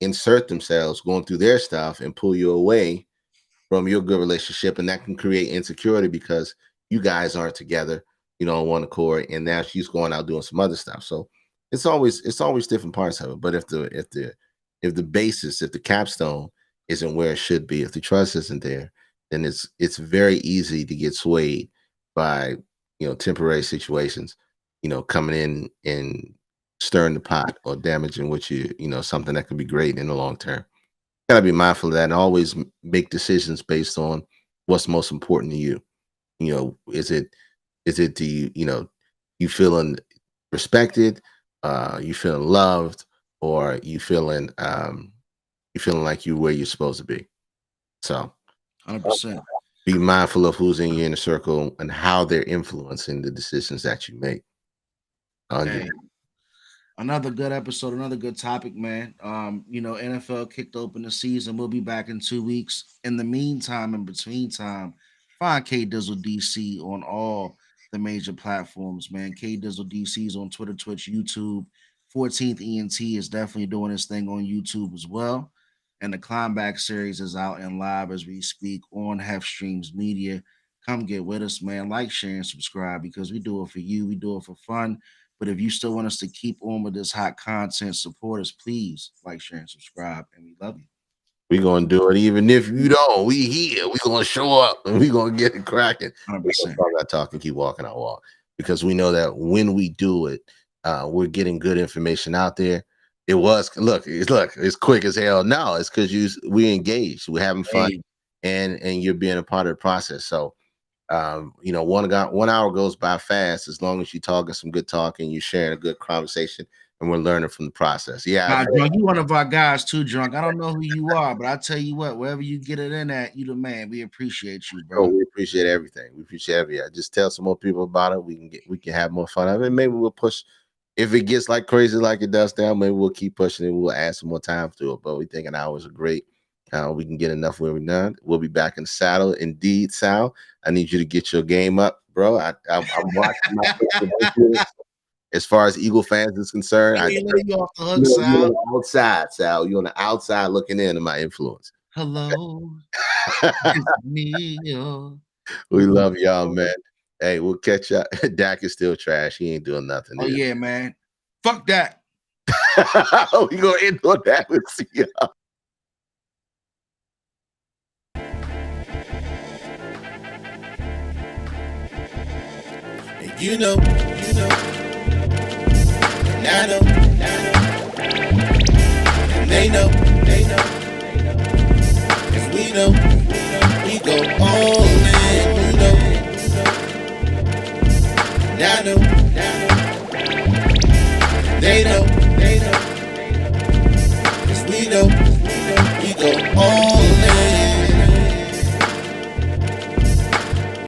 insert themselves going through their stuff and pull you away from your good relationship, and that can create insecurity because you guys aren't together, on one accord, and now she's going out doing some other stuff. So it's always different parts of it. But if the basis, if the capstone isn't where it should be, if the trust isn't there, then it's very easy to get swayed by temporary situations, coming in and stirring the pot or damaging what something that could be great in the long term. Gotta be mindful of that and always make decisions based on what's most important to you. Is it do you feeling respected, you feeling loved, or you feeling like you where you're supposed to be. So 100%. be mindful of who's in your inner circle and how they're influencing the decisions that you make. Hey, another good episode, another good topic, man. NFL kicked open the season. We'll be back in 2 weeks. In the meantime, in between time, find K Dizzle DC on all the major platforms, man. K Dizzle DC is on Twitter, Twitch, YouTube. 14th ENT is definitely doing his thing on YouTube as well. And the Climbback series is out and live as we speak on Hef Streams Media. Come get with us, man. Like, share, and subscribe because we do it for you. We do it for fun. But if you still want us to keep on with this hot content, support us, please like, share, and subscribe. And we love you. We're gonna do it even if you don't. We here. We're gonna show up and we're gonna get it cracking. 100%. We're gonna talk that talk and keep walking our walk. Because we know that when we do it, we're getting good information out there. It's quick as hell. No, it's because we engaged, we're having fun, and you're being a part of the process. So 1 hour goes by fast as long as you're talking some good talk and you're sharing a good conversation and we're learning from the process. Yeah, Drunk, you one of our guys too, Drunk. I don't know who you are, but I tell you what, wherever you get it in at, you the man. We appreciate you, bro. We appreciate everything. We appreciate everything. Just tell some more people about it. We can have more fun of it. Maybe we'll push. If it gets like crazy like it does now, maybe we'll keep pushing it. We'll add some more time to it. But we think an hour is great. We can get enough where we're done. We'll be back in the saddle. Indeed, Sal. I need you to get your game up, bro. I'm watching my as far as Eagle fans is concerned. You off the hook, Sal. You're on the outside, Sal. You're on the outside looking into my influence. Hello. It's me. We love y'all, man. Hey, we'll catch up. Dak is still trash. He ain't doing nothing. Oh, yeah, man. Fuck that. We gonna end on that. We'll see y'all. You know, and I know, and they know, if we know, we go all in, you know, and I know, they know, if we know, we go all